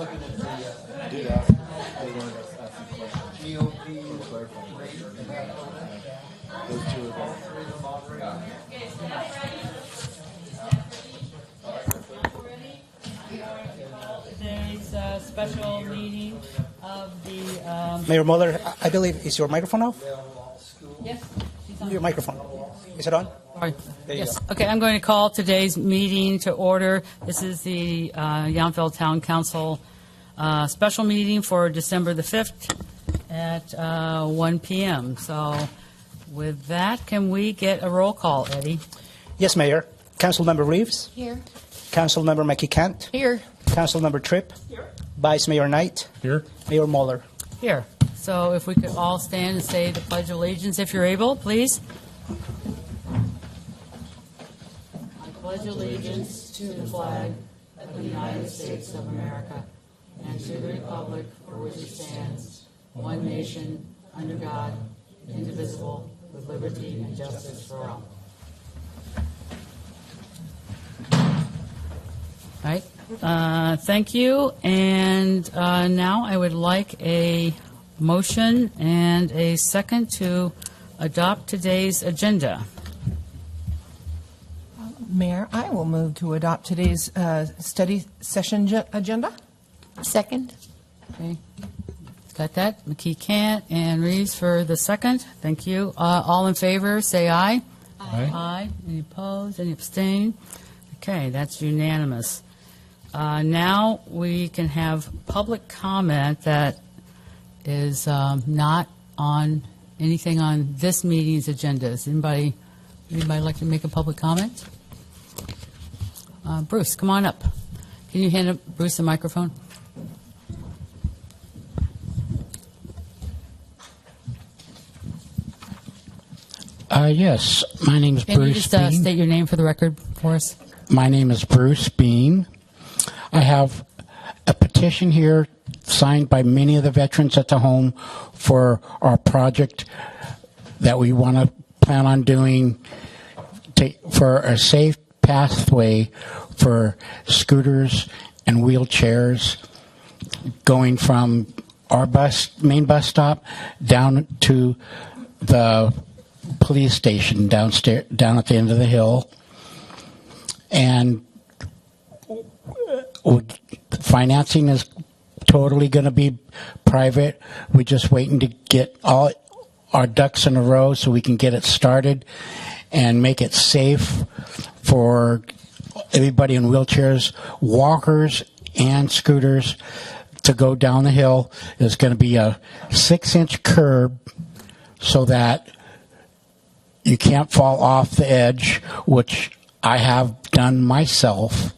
Today's special meeting of the... Mayor Mueller, I believe, is your microphone off? Yes, she's on. Your microphone. Is it on? Sorry. There you Yes. go. Okay, I'm going to call today's meeting to order. This is the Yountville Town Council special meeting for December the 5th at 1 p.m. So with that, can we get a roll call, Eddie? Yes, Mayor. Councilmember Reeves. Here. Councilmember McKee-Kent. Here. Councilmember Tripp. Here. Vice Mayor Knight. Here. Mayor Mueller. Here. So if we could all stand and say the Pledge of Allegiance, if you're able, please. I pledge allegiance to the flag of the United States of America and to the republic for which it stands, one nation, under God, indivisible, with liberty and justice for all. All right. Thank you. And now I would like a motion and a second to adopt today's agenda. Mayor, I will move to adopt today's study session agenda. Second. Okay. Got that? McKee-Kent and Reeves for the second. Thank you. All in favor, say aye. Aye. Aye. Any opposed? Any abstain? Okay, that's unanimous. Now we can have public comment that is not on anything on this meeting's agenda. Does anybody like to make a public comment? Bruce, come on up. Can you hand up Bruce the microphone? Yes, my name is Can you Bruce just Bean. state your name for the record for us? My name is Bruce Bean. I have a petition here signed by many of the veterans at the home for our project that we want to plan on doing for a safe pathway for scooters and wheelchairs going from our main bus stop down to the police station down at the end of the hill. And financing is totally going to be private. We're just waiting to get all our ducks in a row so we can get it started and make it safe for everybody in wheelchairs, walkers, and scooters to go down the hill. There's going to be a 6-inch curb so that you can't fall off the edge, which I have done myself.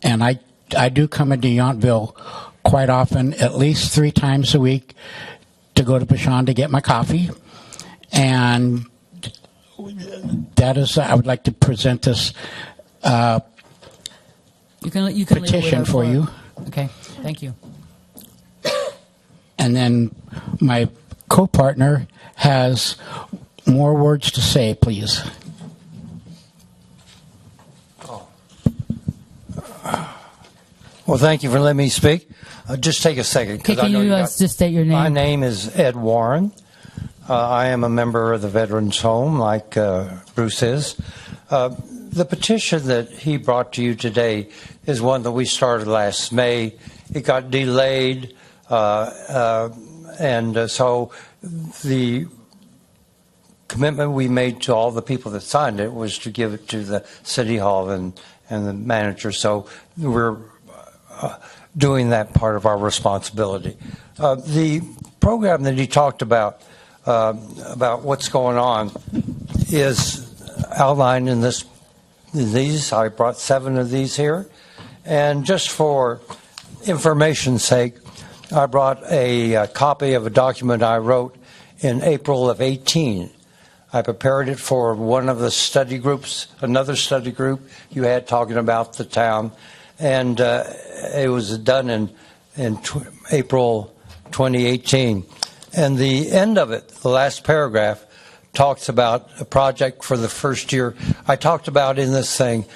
And I do come into Yountville quite often, at least 3 times a week, to go to Bashan to get my coffee. And that is, I would like to present this You can petition for you. Okay, thank you. And then my co-partner has more words to say, please. Well, thank you for letting me speak. Just take a second. Okay, can you just state your name? My name is Ed Warren. I am a member of the Veterans Home, like Bruce is. The petition that he brought to you today is one that we started last May. It got delayed, and so the commitment we made to all the people that signed it was to give it to the City Hall and the manager. So we're doing that part of our responsibility. The program that he talked about what's going on is outlined in these. I brought 7 of these here. And just for information's sake, I brought a copy of a document I wrote in April of 18. I prepared it for one of the study groups, another study group you had talking about the town. And it was done in April 2018. And the end of it, the last paragraph, talks about a project for the first year. I talked about in this thing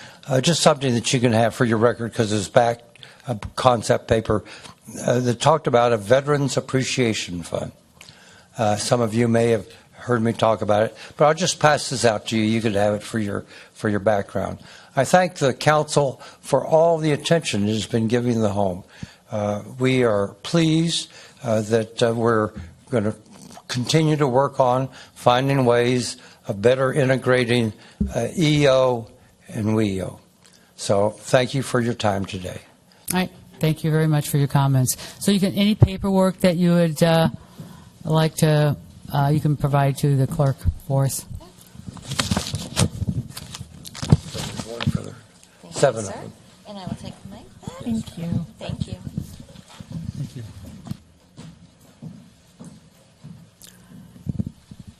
just something that you can have for your record because it's backed a concept paper that talked about a Veterans Appreciation Fund. Some of you may have heard me talk about it, but I'll just pass this out to you. You could have it for your background. I thank the council for all the attention it has been giving the home. We are pleased that we're going to continue to work on finding ways of better integrating EO and WEO. So thank you for your time today. All right. Thank you very much for your comments. So you can, any paperwork that you would like to, you can provide to the clerk for us. One for the seven of sir. them. And I will take the mic. Thank you. Thank you.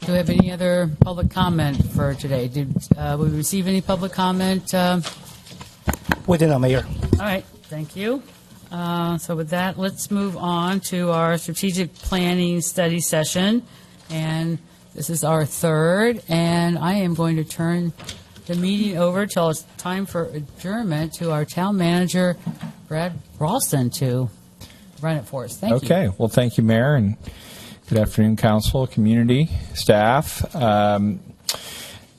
Do we have any other public comment for today? Did we receive any public comment? We did not, Mayor. All right, thank you. So with that, let's move on to our strategic planning study session. And this is our third, and I am going to turn the meeting over till it's time for adjournment to our town manager, Brad Ralston, to run it for us. Thank you. Okay. Well, thank you, Mayor, and good afternoon, council, community, staff.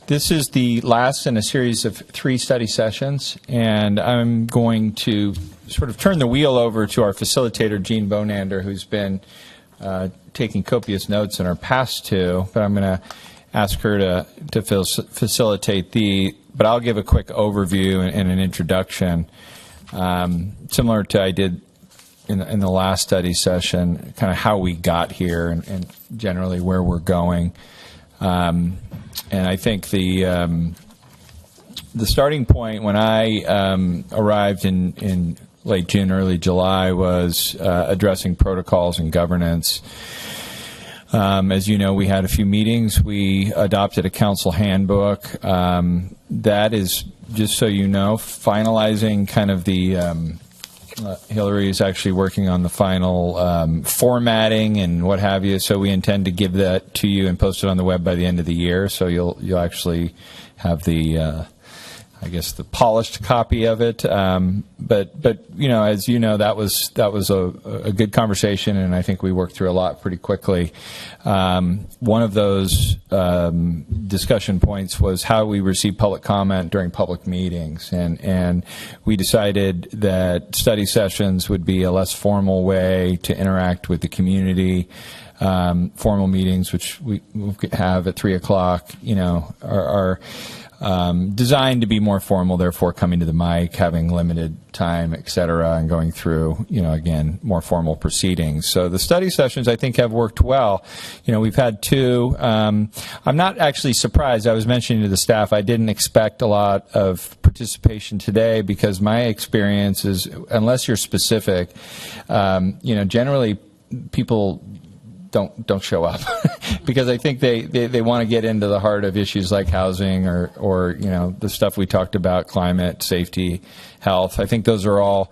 This is the last in a series of 3 study sessions, and I'm going to sort of turn the wheel over to our facilitator, Jean Bonander, who's been taking copious notes in our past 2, but I'm going to ask her to facilitate but I'll give a quick overview and an introduction, similar to I did in the last study session, kind of how we got here and generally where we're going. And I think the starting point when I arrived in late June, early July was addressing protocols and governance. As you know, we had a few meetings. We adopted a council handbook. That is, just so you know, finalizing kind of the Hillary is actually working on the final formatting and what have you, so we intend to give that to you and post it on the web by the end of the year. So you'll actually have the I guess the polished copy of it. But you know, as you know, that was a good conversation, and I think we worked through a lot pretty quickly. One of those discussion points was how we receive public comment during public meetings, and we decided that study sessions would be a less formal way to interact with the community. Formal meetings, which we have at 3:00, you know, are designed to be more formal, therefore coming to the mic, having limited time, et cetera, and going through, you know, again, more formal proceedings. So the study sessions, I think, have worked well. You know, we've had 2. I'm not actually surprised. I was mentioning to the staff I didn't expect a lot of participation today because my experience is, unless you're specific, you know, generally people don't show up because I think they want to get into the heart of issues like housing or you know, the stuff we talked about, climate, safety, health. I think those are all,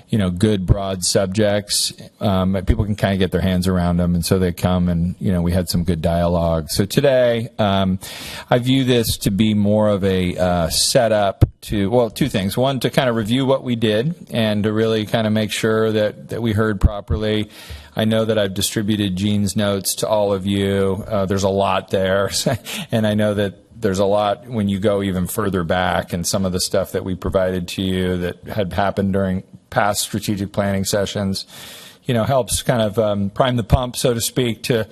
you know, good broad subjects. People can kind of get their hands around them, and so they come, and you know, we had some good dialogue. So today, I view this to be more of a setup to, well, 2 things. One, to kind of review what we did and to really kind of make sure that we heard properly. I know that I've distributed Jean's notes to all of you. There's a lot there, and I know that there's a lot when you go even further back, and some of the stuff that we provided to you that had happened during past strategic planning sessions, you know, helps kind of prime the pump, so to speak, to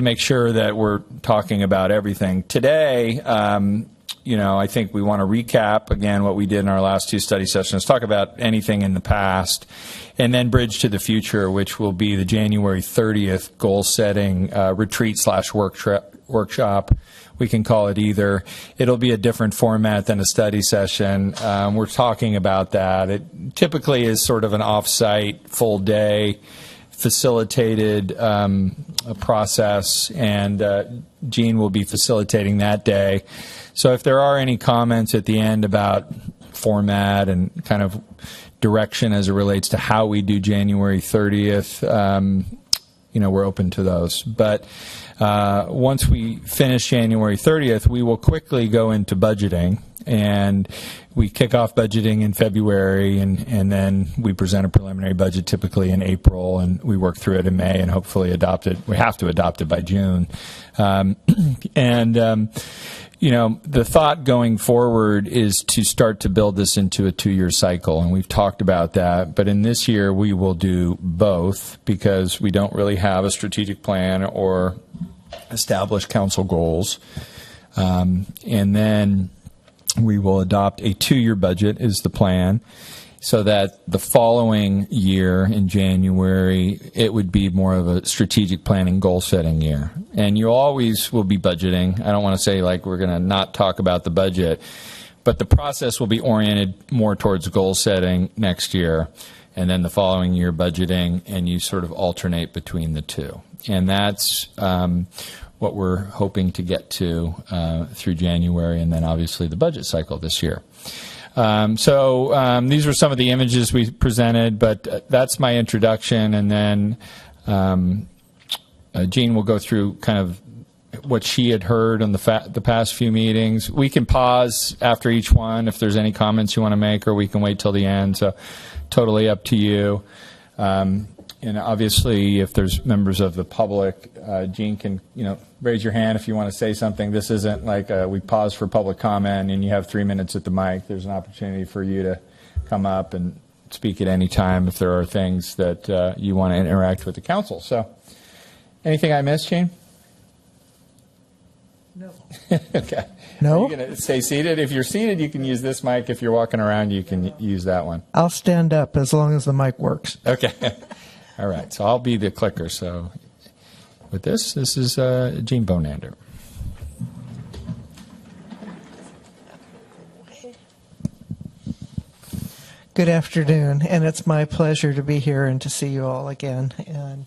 make sure that we're talking about everything. Today, you know, I think we want to recap, again, what we did in our last 2 study sessions, talk about anything in the past, and then bridge to the future, which will be the January 30th goal-setting retreat/workshop. We can call it either. It'll be a different format than a study session. We're talking about that. It typically is sort of an off-site, full-day, facilitated process, and Jean will be facilitating that day. So if there are any comments at the end about format and kind of direction as it relates to how we do January 30th, we're open to those. But once we finish January 30th, we will quickly go into budgeting, and we kick off budgeting in February, and then we present a preliminary budget typically in April, and we work through it in May and hopefully adopt it. We have to adopt it by June. The thought going forward is to start to build this into a 2-year cycle, and we've talked about that. But in this year, we will do both because we don't really have a strategic plan or established council goals. And then we will adopt a 2-year budget is the plan, so that the following year in January, it would be more of a strategic planning goal-setting year. And you always will be budgeting. I don't want to say like we're going to not talk about the budget, but the process will be oriented more towards goal-setting next year, and then the following year budgeting, and you sort of alternate between the two. And that's what we're hoping to get to through January, and then obviously the budget cycle this year. These were some of the images we presented, but that's my introduction, and then Jean will go through kind of what she had heard on the past few meetings. We can pause after each one if there's any comments you want to make, or we can wait till the end, so totally up to you. And obviously, if there's members of the public, Jean can, raise your hand if you want to say something. This isn't like we pause for public comment and you have 3 minutes at the mic. There's an opportunity for you to come up and speak at any time if there are things that you want to interact with the council. So, anything I missed, Jean? No. Okay. No? Are you going to stay seated? If you're seated, you can use this mic. If you're walking around, you can use that one. I'll stand up as long as the mic works. Okay. All right. So I'll be the clicker. So with this is Jean Bonander. Good afternoon, and it's my pleasure to be here and to see you all again. And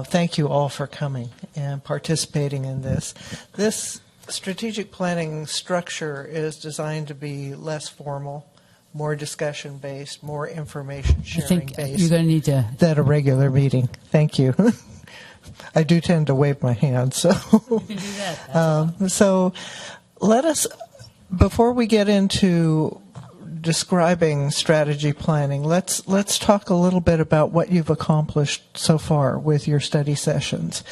thank you all for coming and participating in this. This strategic planning structure is designed to be less formal, more discussion-based, more information I think sharing-based you're going to need to. than a regular meeting. Thank you. I do tend to wave my hand, so. You can do that. So let us, before we get into describing strategy planning, let's talk a little bit about what you've accomplished so far with your study sessions.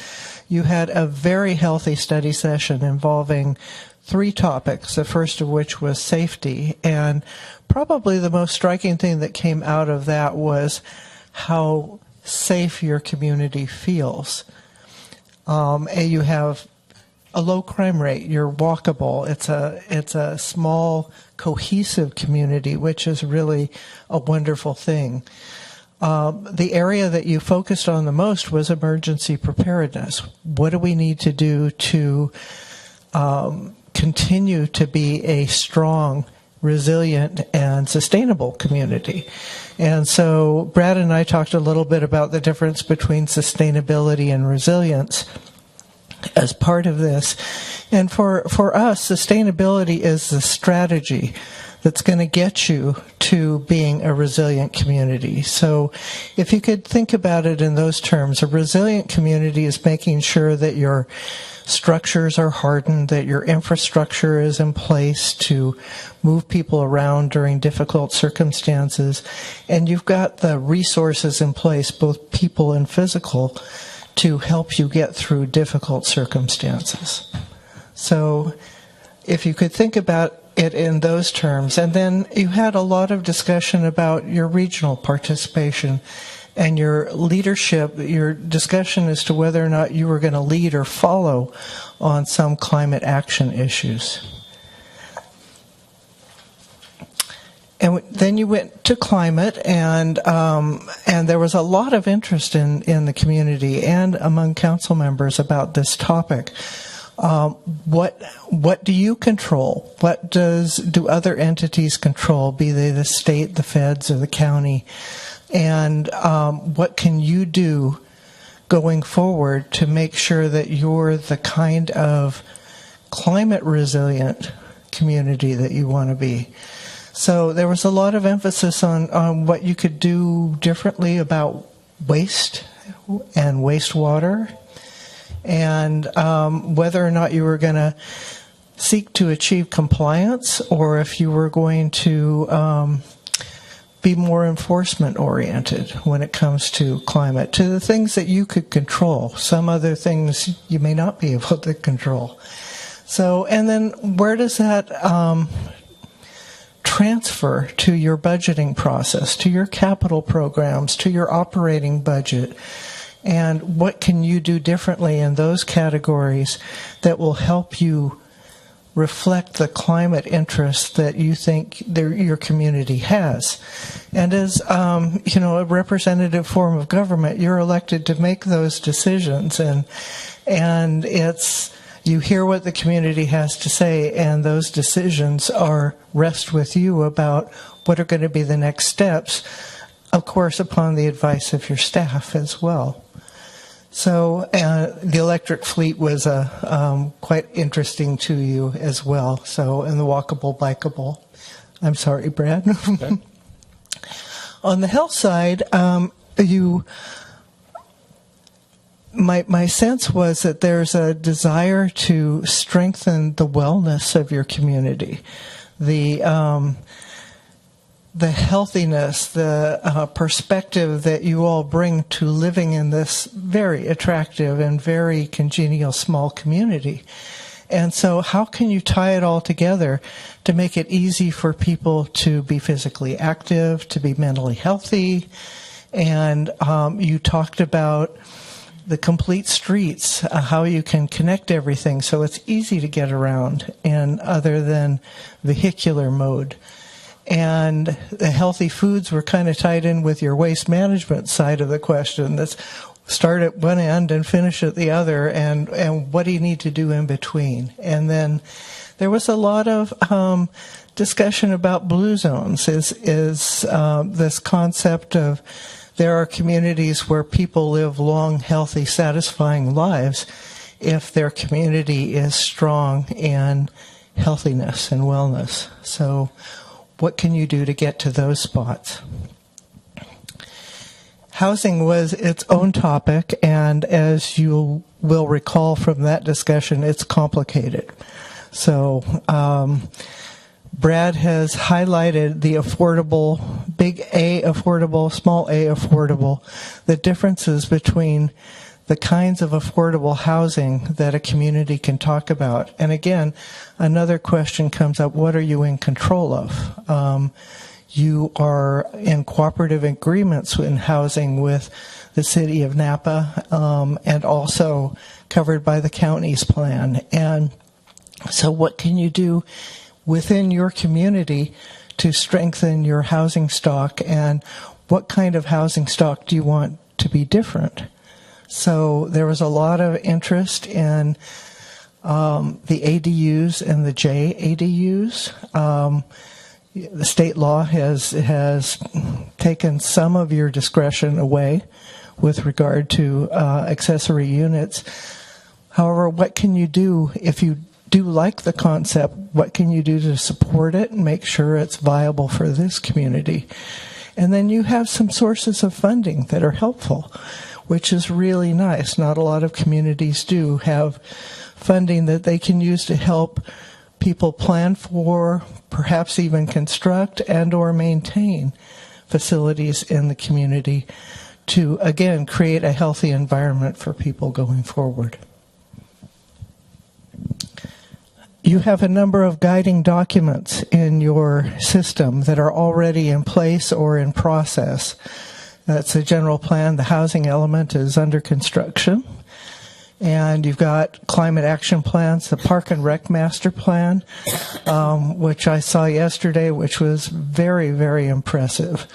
You had a very healthy study session involving 3 topics, the first of which was safety, and probably the most striking thing that came out of that was how safe your community feels. And you have a low crime rate. You're walkable. It's a small, cohesive community, which is really a wonderful thing. The area that you focused on the most was emergency preparedness. What do we need to do to continue to be a strong, resilient, and sustainable community? And so Brad and I talked a little bit about the difference between sustainability and resilience as part of this. And for us, sustainability is the strategy that's going to get you to being a resilient community. So if you could think about it in those terms, a resilient community is making sure that your structures are hardened, that your infrastructure is in place to move people around during difficult circumstances, and you've got the resources in place, both people and physical, to help you get through difficult circumstances. So if you could think about it in those terms. And then you had a lot of discussion about your regional participation and your leadership, your discussion as to whether or not you were going to lead or follow on some climate action issues. And then you went to climate, and there was a lot of interest in the community and among council members about this topic. What do you control? What do other entities control, be they the state, the feds, or the county? And what can you do going forward to make sure that you're the kind of climate resilient community that you want to be? So there was a lot of emphasis on what you could do differently about waste. and wastewater, and whether or not you were going to seek to achieve compliance or if you were going to be more enforcement oriented when it comes to climate, to the things that you could control. Some other things you may not be able to control. So, and then where does that transfer to your budgeting process, to your capital programs, to your operating budget? And what can you do differently in those categories that will help you reflect the climate interests that you think your community has? And as a representative form of government, you're elected to make those decisions, and it's you hear what the community has to say, and those decisions rest with you about what are going to be the next steps, of course, upon the advice of your staff as well. So the electric fleet was quite interesting to you as well. So, and the walkable, bikeable. I'm sorry, Brad. Okay. On the health side, my sense was that there's a desire to strengthen the wellness of your community, the healthiness, the perspective that you all bring to living in this very attractive and very congenial small community. And so how can you tie it all together to make it easy for people to be physically active, to be mentally healthy? And you talked about the complete streets, how you can connect everything so it's easy to get around and other than vehicular mode. And the healthy foods were kind of tied in with your waste management side of the question. That's start at one end and finish at the other, and what do you need to do in between? And then there was a lot of discussion about blue zones, is this concept of there are communities where people live long, healthy, satisfying lives if their community is strong in healthiness and wellness. So what can you do to get to those spots? Housing was its own topic, and as you will recall from that discussion, it's complicated. So Brad has highlighted the affordable, big A affordable, small a affordable, the differences between the kinds of affordable housing that a community can talk about. And again, another question comes up, what are you in control of? You are in cooperative agreements in housing with the city of Napa and also covered by the county's plan. And so what can you do within your community to strengthen your housing stock, and what kind of housing stock do you want to be different? So there was a lot of interest in the ADUs and the JADUs. The state law has taken some of your discretion away with regard to accessory units. However, what can you do if you do like the concept? What can you do to support it and make sure it's viable for this community? And then you have some sources of funding that are helpful, which is really nice. Not a lot of communities do have funding that they can use to help people plan for, perhaps even construct and or maintain facilities in the community to, again, create a healthy environment for people going forward. You have a number of guiding documents in your system that are already in place or in process. That's a general plan. The housing element is under construction. And you've got climate action plans, the Park and Rec Master Plan, which I saw yesterday, which was very, very impressive.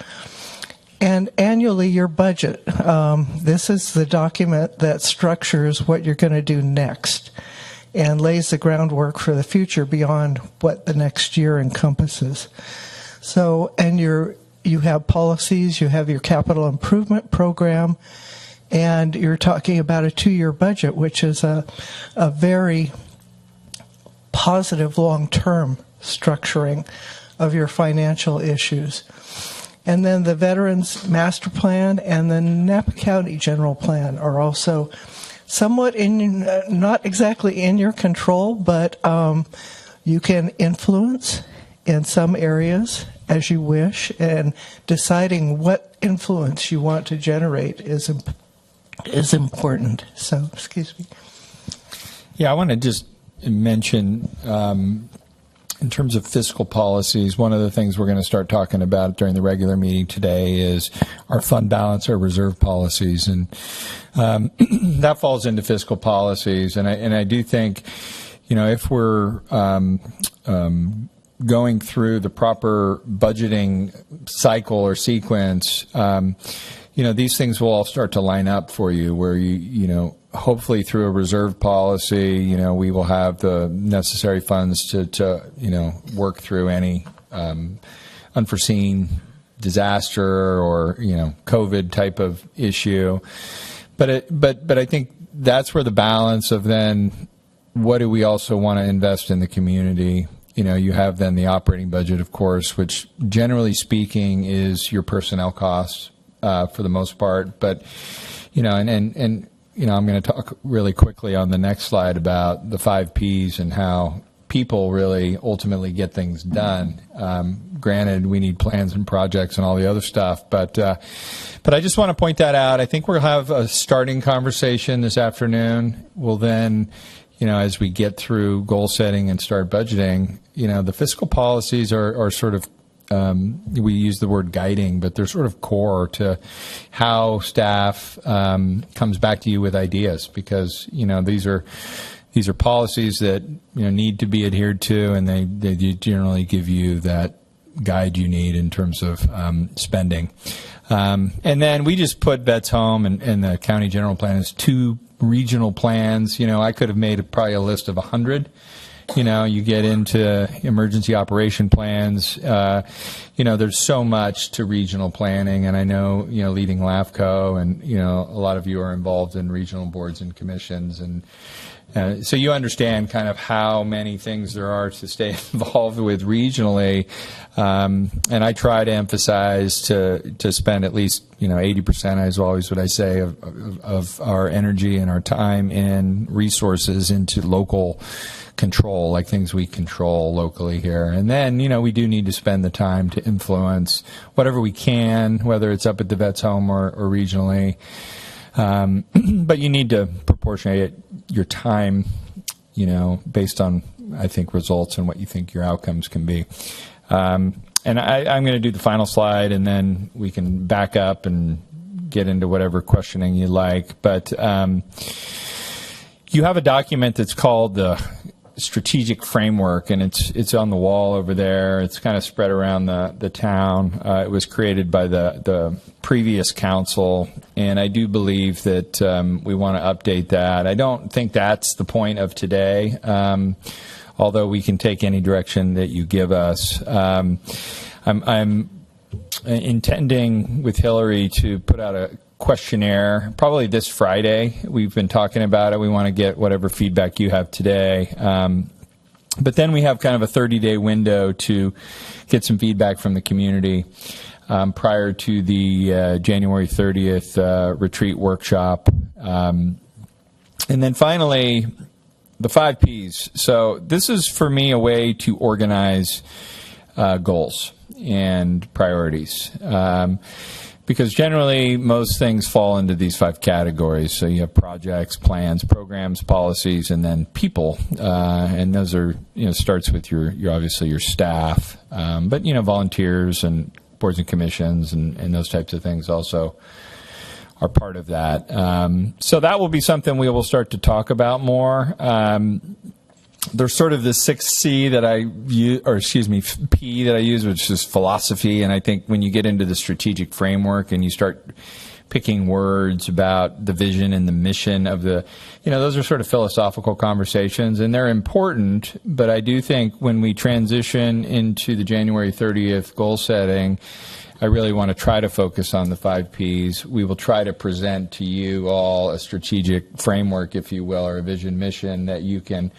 And annually, your budget. This is the document that structures what you're going to do next and lays the groundwork for the future beyond what the next year encompasses. So, and you have policies, you have your capital improvement program, and you're talking about a 2-year budget, which is a very positive long-term structuring of your financial issues. And then the Veterans Master Plan and the Napa County General Plan are also somewhat not exactly in your control, but you can influence in some areas as you wish, and deciding what influence you want to generate is important. So, excuse me. Yeah, I want to just mention, in terms of fiscal policies, one of the things we're going to start talking about during the regular meeting today is our fund balance, our reserve policies, and that falls into fiscal policies. And I do think, if we're going through the proper budgeting cycle or sequence, these things will all start to line up for you, where hopefully through a reserve policy, we will have the necessary funds to work through any unforeseen disaster or, COVID type of issue. But I think that's where the balance of then what do we also want to invest in the community. You have then the operating budget, of course, which generally speaking is your personnel costs for the most part. But, and I'm going to talk really quickly on the next slide about the 5 Ps and how people really ultimately get things done. Granted, we need plans and projects and all the other stuff, but I just want to point that out. I think we'll have a starting conversation this afternoon. We'll then, as we get through goal setting and start budgeting, the fiscal policies are sort of, we use the word guiding, but they're sort of core to how staff comes back to you with ideas, because these are policies that need to be adhered to, and they generally give you that guide you need in terms of spending. And then we just put Vets Home and the county general plan as 2 regional plans. I could have made probably a list of 100. You get into emergency operation plans. There's so much to regional planning, and I know, leading LAFCO, and, a lot of you are involved in regional boards and commissions, and so you understand kind of how many things there are to stay involved with regionally. And I try to emphasize to spend at least 80%, as always what I say, of our energy and our time and resources into local control, like things we control locally here. And then, we do need to spend the time to influence whatever we can, whether it's up at the Vets Home or regionally. But you need to proportionate your time, based on, I think, results and what you think your outcomes can be. And I'm going to do the final slide, and then we can back up and get into whatever questioning you like. But you have a document that's called the strategic framework, and it's on the wall over there. It's kind of spread around the town. It was created by the previous council, and I do believe that we want to update that. I don't think that's the point of today, although we can take any direction that you give us. I'm intending with Hillary to put out a questionnaire probably this Friday. We've been talking about it. We want to get whatever feedback you have today. But then we have kind of a 30-day window to get some feedback from the community prior to the January 30th retreat workshop. And then finally, the 5 Ps. So this is, for me, a way to organize goals and priorities. Because generally, most things fall into these 5 categories. So you have projects, plans, programs, policies, and then people. And those are, starts with your obviously your staff, but volunteers and boards and commissions and those types of things also are part of that. So that will be something we will start to talk about more. There's sort of the 6th C that I use, P that I use, which is philosophy. And I think when you get into the strategic framework and you start picking words about the vision and the mission of the, those are sort of philosophical conversations, and they're important. But I do think when we transition into the January 30th goal setting, I really want to try to focus on the 5 Ps. We will try to present to you all a strategic framework, if you will, or a vision mission that you can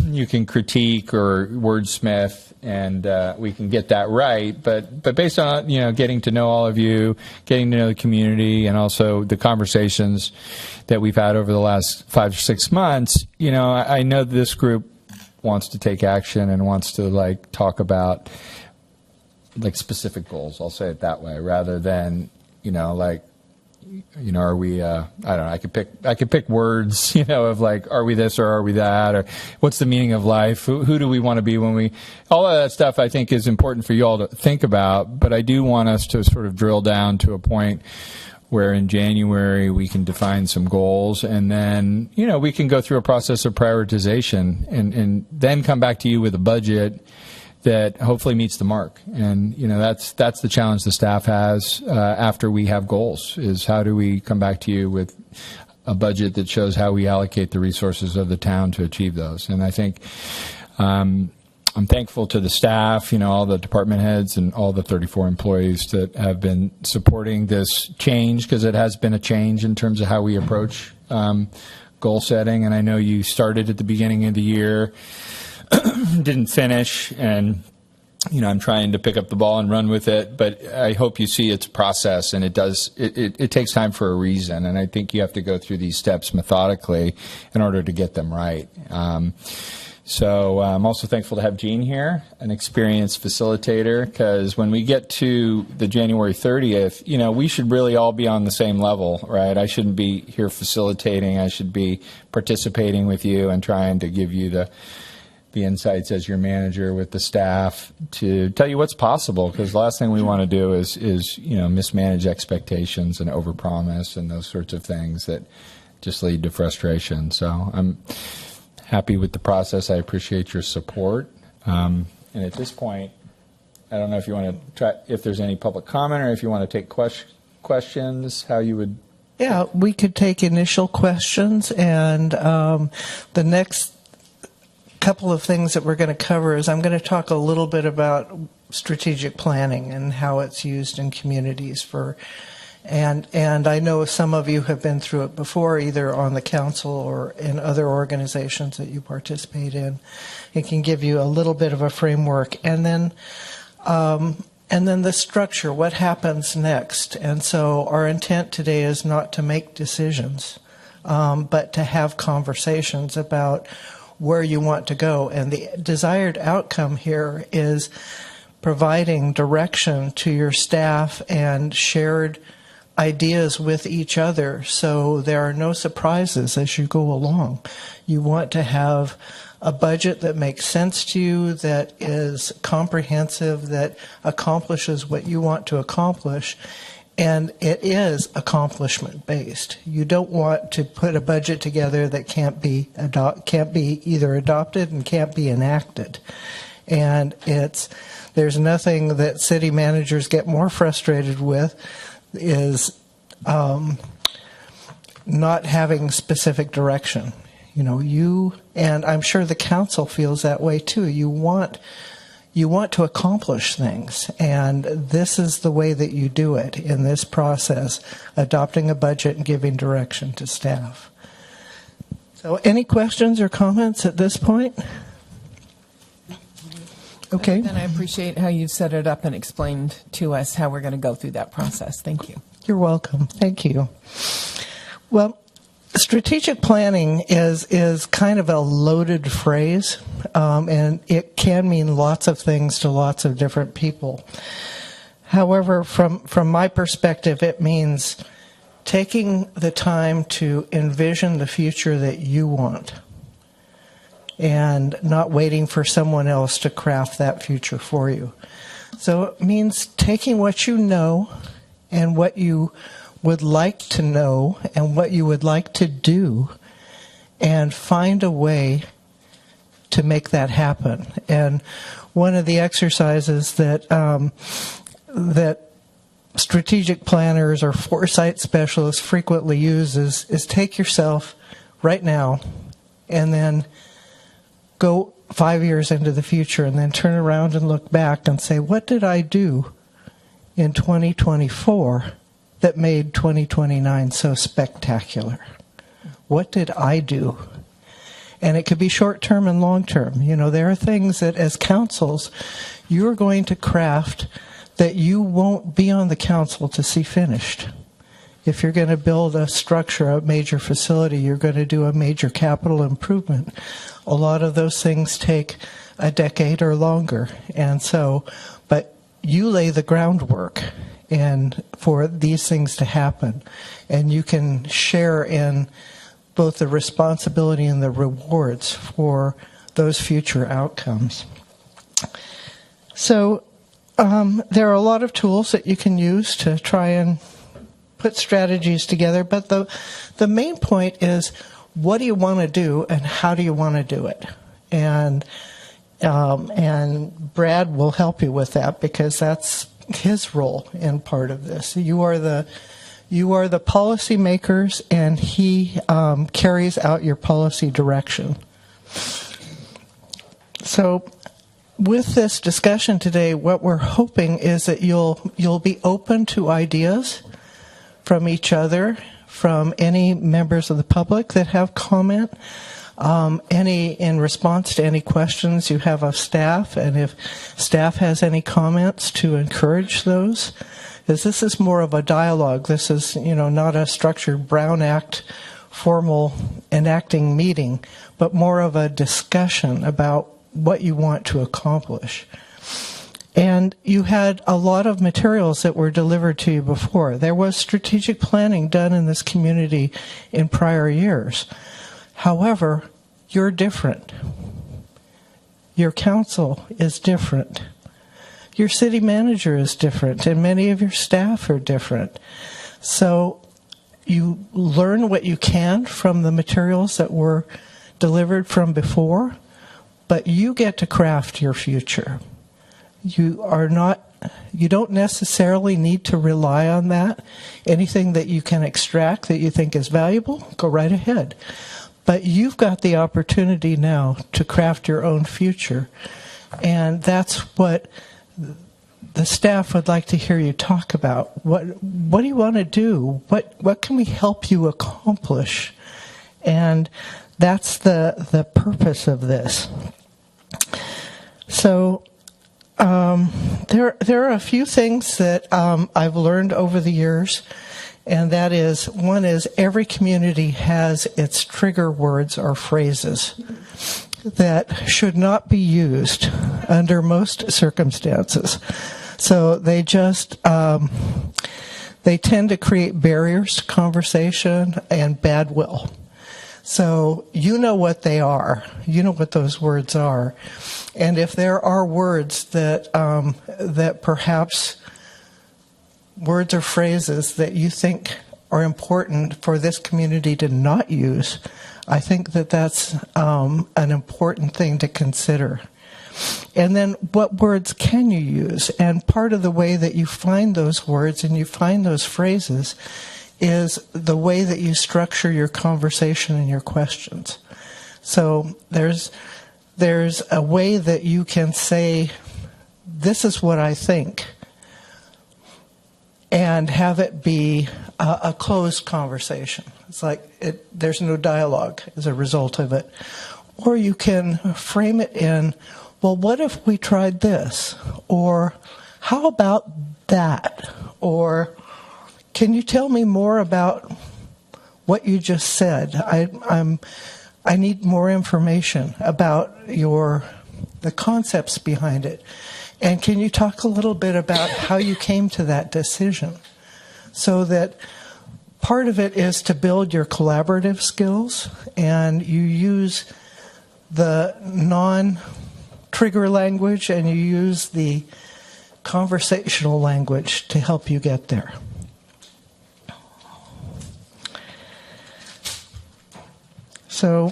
you can critique or wordsmith, and we can get that right. But based on getting to know all of you, getting to know the community, and also the conversations that we've had over the last 5 or 6 months, I know this group wants to take action and wants to talk about specific goals. I'll say it that way, rather than are we? I don't know. I could pick words, of are we this or are we that, or what's the meaning of life? Who do we want to be when we? All of that stuff I think is important for you all to think about. But I do want us to sort of drill down to a point where in January we can define some goals, and then we can go through a process of prioritization, and then come back to you with a budget that hopefully meets the mark. And that's the challenge the staff has after we have goals, is how do we come back to you with a budget that shows how we allocate the resources of the town to achieve those. And I think I'm thankful to the staff, all the department heads and all the 34 employees that have been supporting this change, because it has been a change in terms of how we approach goal setting. And I know you started at the beginning of the year, didn't finish, and I'm trying to pick up the ball and run with it, but I hope you see it's a process, and it takes time for a reason, and I think you have to go through these steps methodically in order to get them right. So I'm also thankful to have Jean here, an experienced facilitator, because when we get to the January 30th, we should really all be on the same level, right? I shouldn't be here facilitating. I should be participating with you and trying to give you the insights as your manager with the staff to tell you what's possible, because the last thing we want to do is mismanage expectations and overpromise and those sorts of things that just lead to frustration. So I'm happy with the process. I appreciate your support. And at this point, I don't know if you want to try, if there's any public comment, or if you want to take questions, how you would. Yeah, we could take initial questions, and the next couple of things that we're going to cover is I'm going to talk a little bit about strategic planning and how it's used in communities and I know some of you have been through it before, either on the council or in other organizations that you participate in. It can give you a little bit of a framework, and then the structure, what happens next. And so our intent today is not to make decisions, but to have conversations about where you want to go. And the desired outcome here is providing direction to your staff and shared ideas with each other, so there are no surprises as you go along. You want to have a budget that makes sense to you, that is comprehensive, that accomplishes what you want to accomplish, and it is accomplishment based. You don't want to put a budget together that can't be either adopted and can't be enacted. And there's nothing that city managers get more frustrated with is not having specific direction. And I'm sure the council feels that way too. You want to accomplish things, and this is the way that you do it in this process, adopting a budget and giving direction to staff. So any questions or comments at this point? Okay. And I appreciate how you set it up and explained to us how we're going to go through that process. Thank you. You're welcome. Thank you. Well, strategic planning is kind of a loaded phrase, and it can mean lots of things to lots of different people. However, from my perspective, it means taking the time to envision the future that you want and not waiting for someone else to craft that future for you. So it means taking what you know and what you would like to know and what you would like to do and find a way to make that happen. And one of the exercises that strategic planners or foresight specialists frequently use is take yourself right now and then go 5 years into the future and then turn around and look back and say, what did I do in 2024 that made 2029 so spectacular? What did I do? And it could be short-term and long-term. You know, there are things that as councils, you're going to craft that you won't be on the council to see finished. If you're going to build a structure, a major facility, you're going to do a major capital improvement. A lot of those things take a decade or longer. And so, but you lay the groundwork and for these things to happen. And you can share in both the responsibility and the rewards for those future outcomes. So there are a lot of tools that you can use to try and put strategies together, but the main point is, what do you want to do and how do you want to do it? And Brad will help you with that because that's his role in part of this. You are the policy makers, and he carries out your policy direction. So with this discussion today, what we're hoping is that you'll be open to ideas from each other, from any members of the public that have comment, any in response to any questions you have of staff, and if staff has any comments, to encourage those. Because this is more of a dialogue. This is, not a structured Brown Act formal enacting meeting, but more of a discussion about what you want to accomplish. And you had a lot of materials that were delivered to you before. There was strategic planning done in this community in prior years. However, you're different. Your council is different. Your city manager is different, and many of your staff are different. So you learn what you can from the materials that were delivered from before, but you get to craft your future. You don't necessarily need to rely on that. Anything that you can extract that you think is valuable, go right ahead. But you've got the opportunity now to craft your own future. And that's what the staff would like to hear you talk about. What do you want to do? What can we help you accomplish? And that's the purpose of this. So there are a few things that I've learned over the years, and that is, one is every community has its trigger words or phrases that should not be used under most circumstances. So they just they tend to create barriers to conversation and bad will. So you know what they are. You know what those words are. And if there are words that that perhaps words or phrases that you think are important for this community to not use, I think that that's an important thing to consider. And then what words can you use? And part of the way that you find those words and you find those phrases is the way that you structure your conversation and your questions. So there's a way that you can say, this is what I think, and have it be a closed conversation. It's like there's no dialogue as a result of it. Or you can frame it in, well, what if we tried this? Or how about that? Or can you tell me more about what you just said? I need more information about the concepts behind it. And can you talk a little bit about how you came to that decision? So that part of it is to build your collaborative skills, and you use the non-trigger language and you use the conversational language to help you get there. So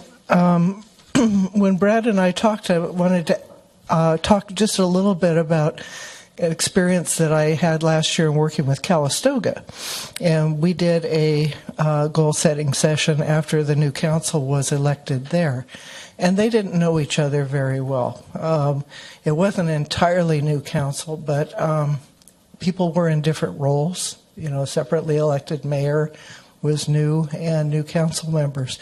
when Brad and I talked, I wanted to talk just a little bit about an experience that I had last year in working with Calistoga. And we did a goal-setting session after the new council was elected there. And they didn't know each other very well. It wasn't an entirely new council, but people were in different roles. Separately elected mayor was new, and new council members.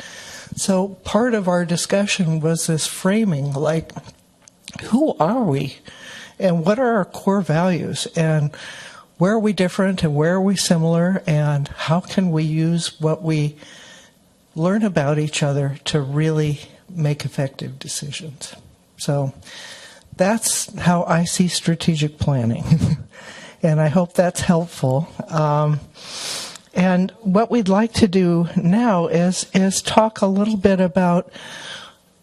So part of our discussion was this framing, like, who are we? And what are our core values? And where are we different and where are we similar? And how can we use what we learn about each other to really make effective decisions? So that's how I see strategic planning. And I hope that's helpful. And what we'd like to do now is talk a little bit about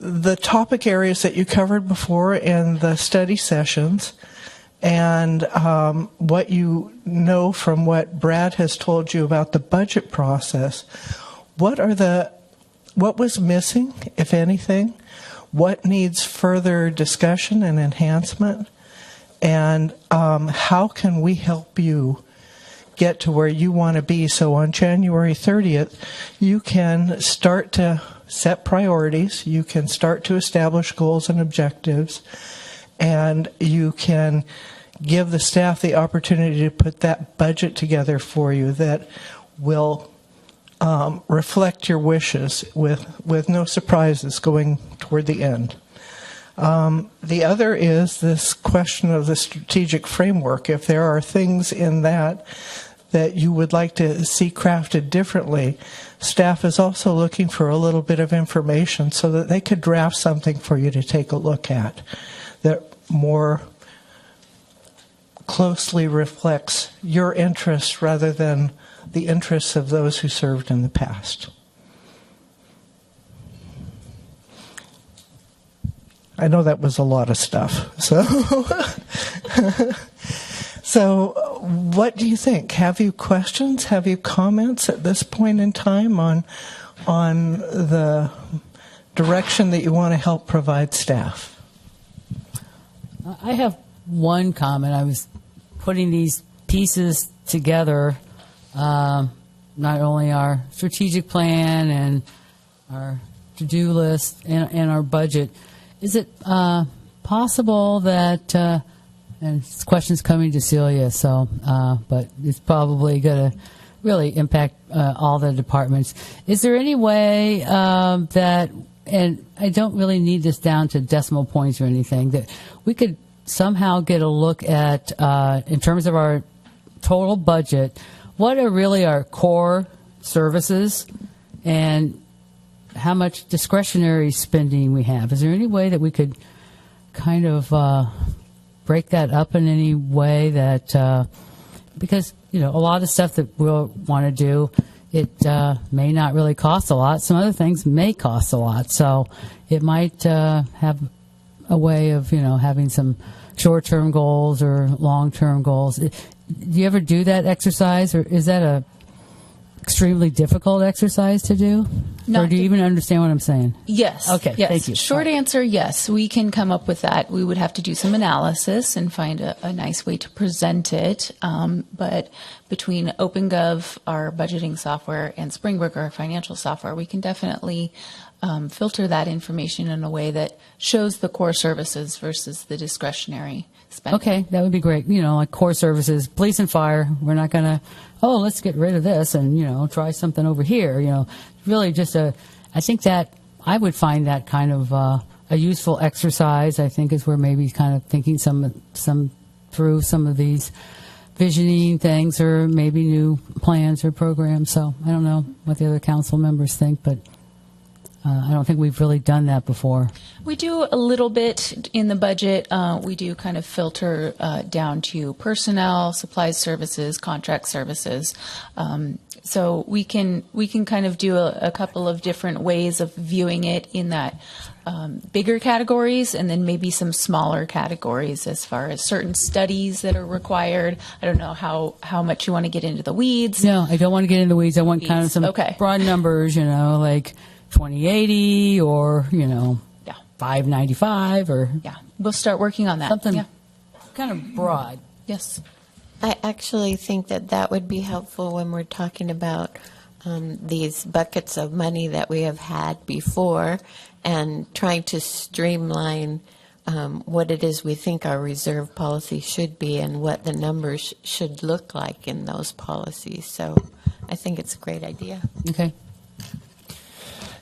the topic areas that you covered before in the study sessions, and what you know from what Brad has told you about the budget process. What was missing, if anything? What needs further discussion and enhancement? And how can we help you get to where you want to be? So on January 30th, you can start to set priorities, you can start to establish goals and objectives, and you can give the staff the opportunity to put that budget together for you that will reflect your wishes with no surprises going toward the end. The other is this question of the strategic framework. If there are things in that you would like to see crafted differently, staff is also looking for a little bit of information so that they could draft something for you to take a look at that more closely reflects your interests rather than the interests of those who served in the past. I know that was a lot of stuff. So what do you think? Have you questions? Have you comments at this point in time on the direction that you want to help provide staff? I have one comment. I was putting these pieces together, not only our strategic plan and our to-do list and our budget. Is it possible that, and this question's coming to Celia, so, but it's probably going to really impact all the departments. Is there any way that, and I don't really need this down to decimal points or anything, that we could somehow get a look at, in terms of our total budget, what are really our core services and how much discretionary spending we have? Is there any way that we could kind of break that up in any way that, because, you know, a lot of stuff that we'll want to do, it may not really cost a lot. Some other things may cost a lot. So it might have a way of, you know, having some short-term goals or long-term goals. Do you ever do that exercise, or is that a extremely difficult exercise to do? Or do you even understand what I'm saying? Yes. Okay, yes. thank you. Short answer, yes. We can come up with that. We would have to do some analysis and find a nice way to present it. But between OpenGov, our budgeting software, and Springbrook, our financial software, we can definitely filter that information in a way that shows the core services versus the discretionary spending. Okay, that would be great. You know, like core services, police and fire. We're not going to, let's get rid of this and, you know, try something over here. You know, really just I think that I would find that kind of a useful exercise. I think is where maybe kind of thinking some through some of these visioning things or maybe new plans or programs. So I don't know what the other council members think, but I don't think we've really done that before. We do a little bit in the budget. We do kind of filter down to personnel, supplies, services, contract services. So we can kind of do a couple of different ways of viewing it in that bigger categories and then maybe some smaller categories as far as certain studies that are required. I don't know how much you want to get into the weeds. No, I don't want to get into the weeds. I want kind of some broad numbers, you know, like 2080 or, you know, 595 or... Yeah, we'll start working on that. Something kind of broad. Yes. I actually think that would be helpful when we're talking about these buckets of money that we have had before and trying to streamline what it is we think our reserve policy should be and what the numbers should look like in those policies. So I think it's a great idea. Okay.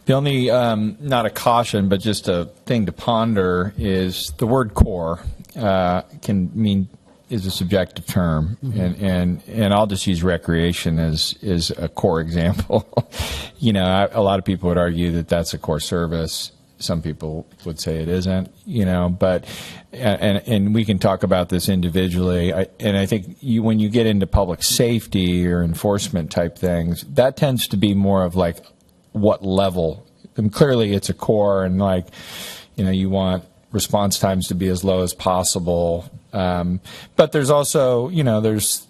The only, not a caution, but just a thing to ponder is the word core can mean, is a subjective term. And I'll just use recreation as a core example. You know, a lot of people would argue that that's a core service. Some people would say it isn't, you know, but, and we can talk about this individually. And I think when you get into public safety or enforcement type things, that tends to be more of like what level. And clearly it's a core, and like, you know, you want response times to be as low as possible. But there's also, you know, there's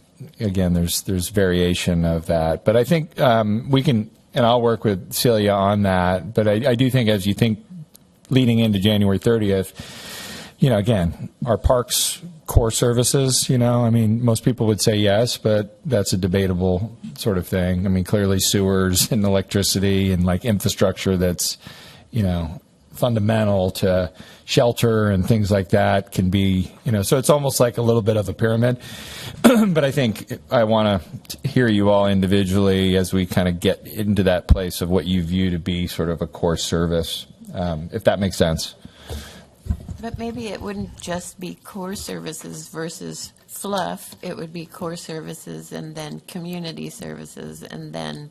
variation of that. But I think we can, and I'll work with Celia on that. But I do think as you think leading into January 30th, you know, again, our parks core services, you know, I mean, most people would say yes, but that's a debatable sort of thing. I mean, clearly sewers and electricity and like infrastructure that's, you know, fundamental to shelter and things like that can be, you know, so it's almost like a little bit of a pyramid. But I think I want to hear you all individually as we kind of get into that place of what you view to be sort of a core service, if that makes sense. But maybe it wouldn't just be core services versus fluff. It would be core services and then community services and then.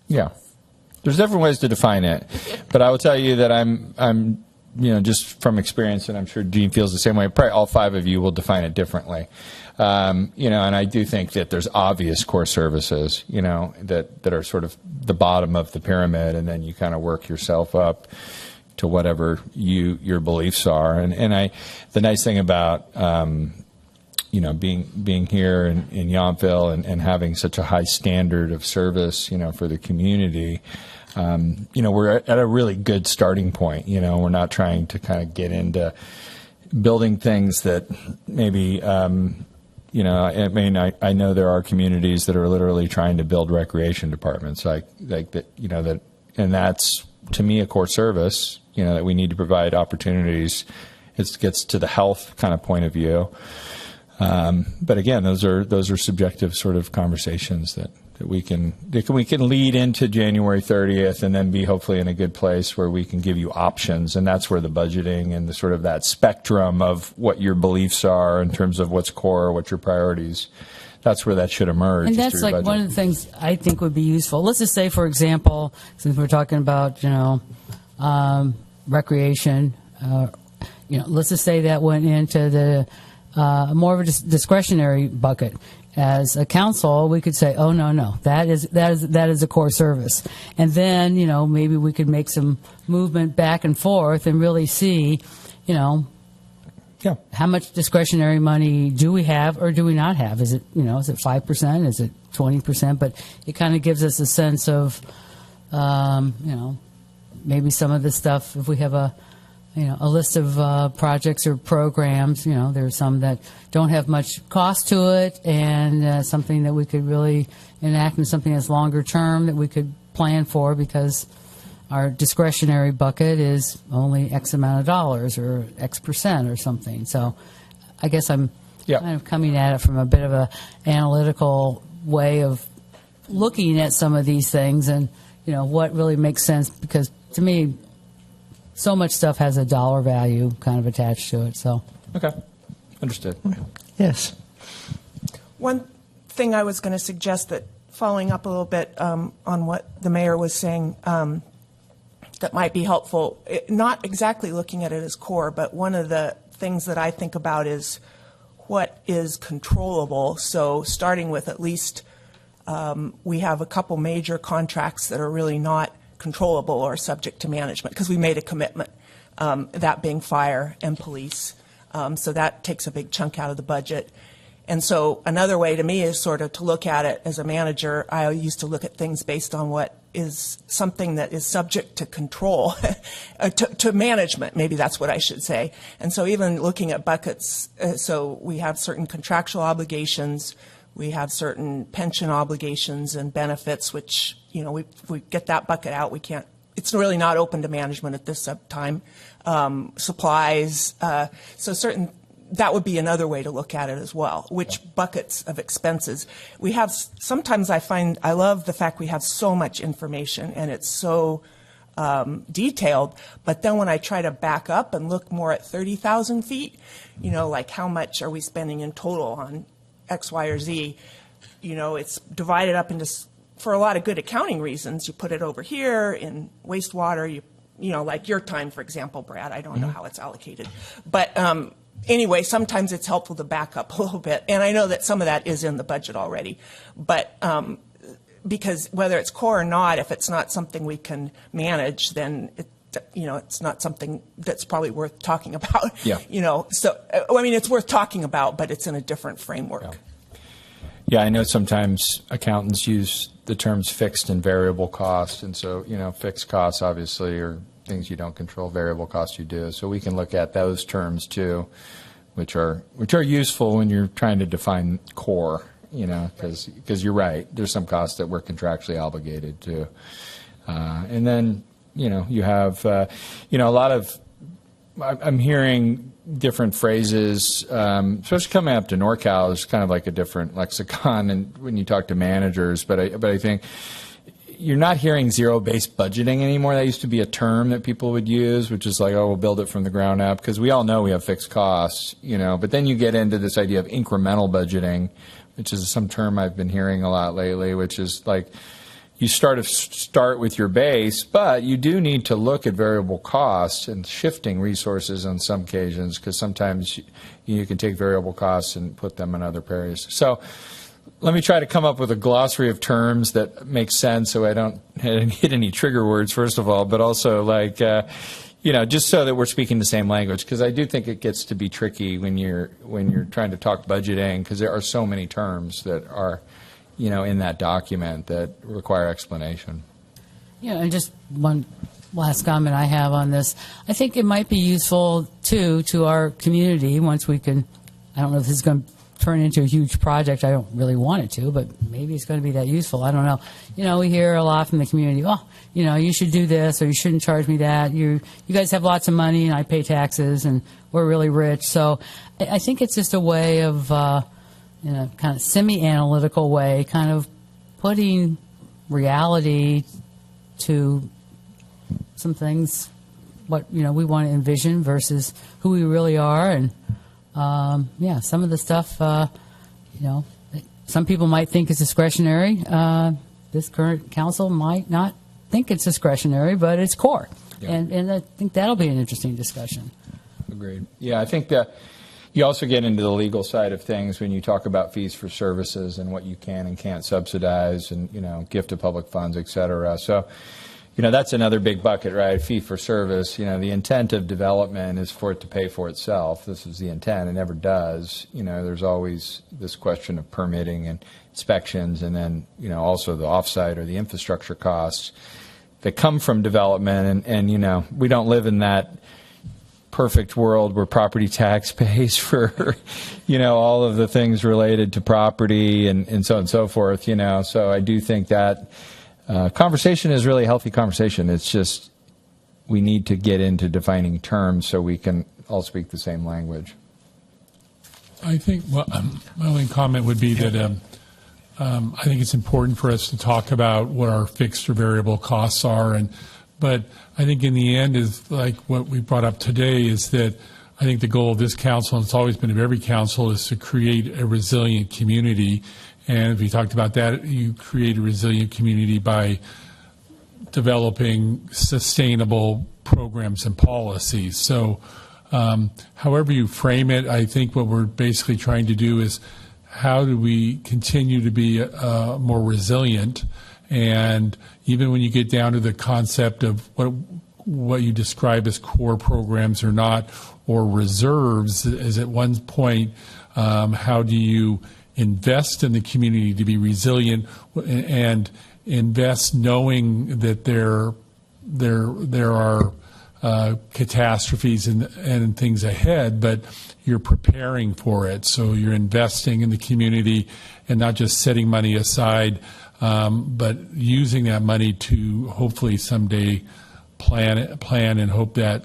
Yeah. There's different ways to define it. But I will tell you that I'm, you know, just from experience, and I'm sure Gene feels the same way, probably all five of you will define it differently. You know, and I do think that there's obvious core services, you know, that are sort of the bottom of the pyramid, and then you kind of work yourself up to whatever your beliefs are. And the nice thing about you know, being here in Yountville and having such a high standard of service, you know, for the community, you know, we're at a really good starting point. You know, we're not trying to kind of get into building things that maybe, you know, I mean, I know there are communities that are literally trying to build recreation departments like that, you know, that, and that's to me a core service, you know, that we need to provide opportunities. It gets to the health kind of point of view. But again, those are subjective sort of conversations that we can lead into January 30th and then be hopefully in a good place where we can give you options. And that's where the budgeting and the sort of that spectrum of what your beliefs are in terms of what's core, what's your priorities, that's where that should emerge. And that's like one of the things I think would be useful. Let's just say, for example, since we're talking about, you know, recreation, you know, let's just say that went into the more of a discretionary bucket. As a council, we could say, "Oh no, that is a core service," and then, you know, maybe we could make some movement back and forth and really see, you know, yeah, how much discretionary money do we have or do we not have? Is it, you know, is it 5%? Is it 20%? But it kind of gives us a sense of, you know, maybe some of the stuff, if we have a list of projects or programs, you know, there's some that don't have much cost to it, and something that we could really enact, and something that's longer term that we could plan for, because our discretionary bucket is only X amount of dollars or X percent or something. So I guess I'm kind of coming at it from a bit of a analytical way of looking at some of these things, and, you know, what really makes sense, because to me, so much stuff has a dollar value kind of attached to it. So okay, understood. Yes. One thing I was going to suggest, that following up a little bit on what the mayor was saying, that might be helpful, not exactly looking at it as core, but one of the things that I think about is what is controllable. So starting with at least we have a couple major contracts that are really not controllable or subject to management because we made a commitment, that being fire and police. So that takes a big chunk out of the budget. And so another way to me is sort of to look at it as a manager. I used to look at things based on what is something that is subject to control, to management, maybe that's what I should say. And so even looking at buckets, so we have certain contractual obligations, we have certain pension obligations and benefits, which, you know, if we get that bucket out, we can't, it's really not open to management at this time. Supplies, so certain, that would be another way to look at it as well. Which buckets of expenses we have? Sometimes I find I love the fact we have so much information, and it's so detailed. But then when I try to back up and look more at 30,000 feet, like how much are we spending in total on X, Y, or Z, it's divided up into, for a lot of good accounting reasons, you put it over here in wastewater, like your time, for example, Brad, I don't know how it's allocated. But anyway, sometimes it's helpful to back up a little bit. And I know that some of that is in the budget already. But because whether it's core or not, if it's not something we can manage, then it's not something that's probably worth talking about. Yeah. So I mean, it's worth talking about, but it's in a different framework. Yeah, I know sometimes accountants use the terms fixed and variable cost, and so fixed costs obviously are things you don't control. Variable costs you do. So we can look at those terms too, which are useful when you're trying to define core. Because you're right. There's some costs that we're contractually obligated to, and then you have a lot of. I'm hearing different phrases, especially coming up to NorCal. There's kind of like a different lexicon, and when you talk to managers, but I think you're not hearing zero-based budgeting anymore. That used to be a term that people would use, which is like, oh, we'll build it from the ground up, because we all know we have fixed costs, But then you get into this idea of incremental budgeting, which is some term I've been hearing a lot lately, which is like you start with your base, but you do need to look at variable costs and shifting resources on some occasions, because sometimes you can take variable costs and put them in other areas. So let me try to come up with a glossary of terms that make sense so I don't hit any trigger words, first of all, but also just so that we're speaking the same language, because I do think it gets to be tricky when you're trying to talk budgeting, because there are so many terms that are, in that document that require explanation. Yeah, and just one last comment I have on this. I think it might be useful, too, to our community once we can, I don't know if this is going to turn into a huge project. I don't really want it to, but maybe it's going to be that useful. I don't know. We hear a lot from the community, you should do this or you shouldn't charge me that. You guys have lots of money and I pay taxes and we're really rich. So I think it's just a way of, in a kind of semi-analytical way, kind of putting reality to some things, what we want to envision versus who we really are. And some of the stuff, some people might think is discretionary. This current council might not think it's discretionary, but it's core. Yeah. And I think that'll be an interesting discussion. Agreed. Yeah, I think that you also get into the legal side of things when you talk about fees for services and what you can and can't subsidize and, gift of public funds, et cetera. So, that's another big bucket, right? Fee for service. The intent of development is for it to pay for itself. This is the intent. It never does. There's always this question of permitting and inspections, and then, also the offsite or the infrastructure costs that come from development. And we don't live in that perfect world where property tax pays for, all of the things related to property and so on and so forth, So I do think that conversation is really a healthy conversation. It's just we need to get into defining terms so we can all speak the same language. I think my only comment would be that I think it's important for us to talk about what our fixed or variable costs are, but I think in the end is like what we brought up today is that I think the goal of this council, and it's always been of every council, is to create a resilient community. And if you talked about that, you create a resilient community by developing sustainable programs and policies. So however you frame it, I think what we're basically trying to do is how do we continue to be more resilient? And even when you get down to the concept of what you describe as core programs or not, or reserves, is at one point, how do you invest in the community to be resilient and invest knowing that there are catastrophes and things ahead, but you're preparing for it. So you're investing in the community and not just setting money aside, but using that money to hopefully someday plan and hope that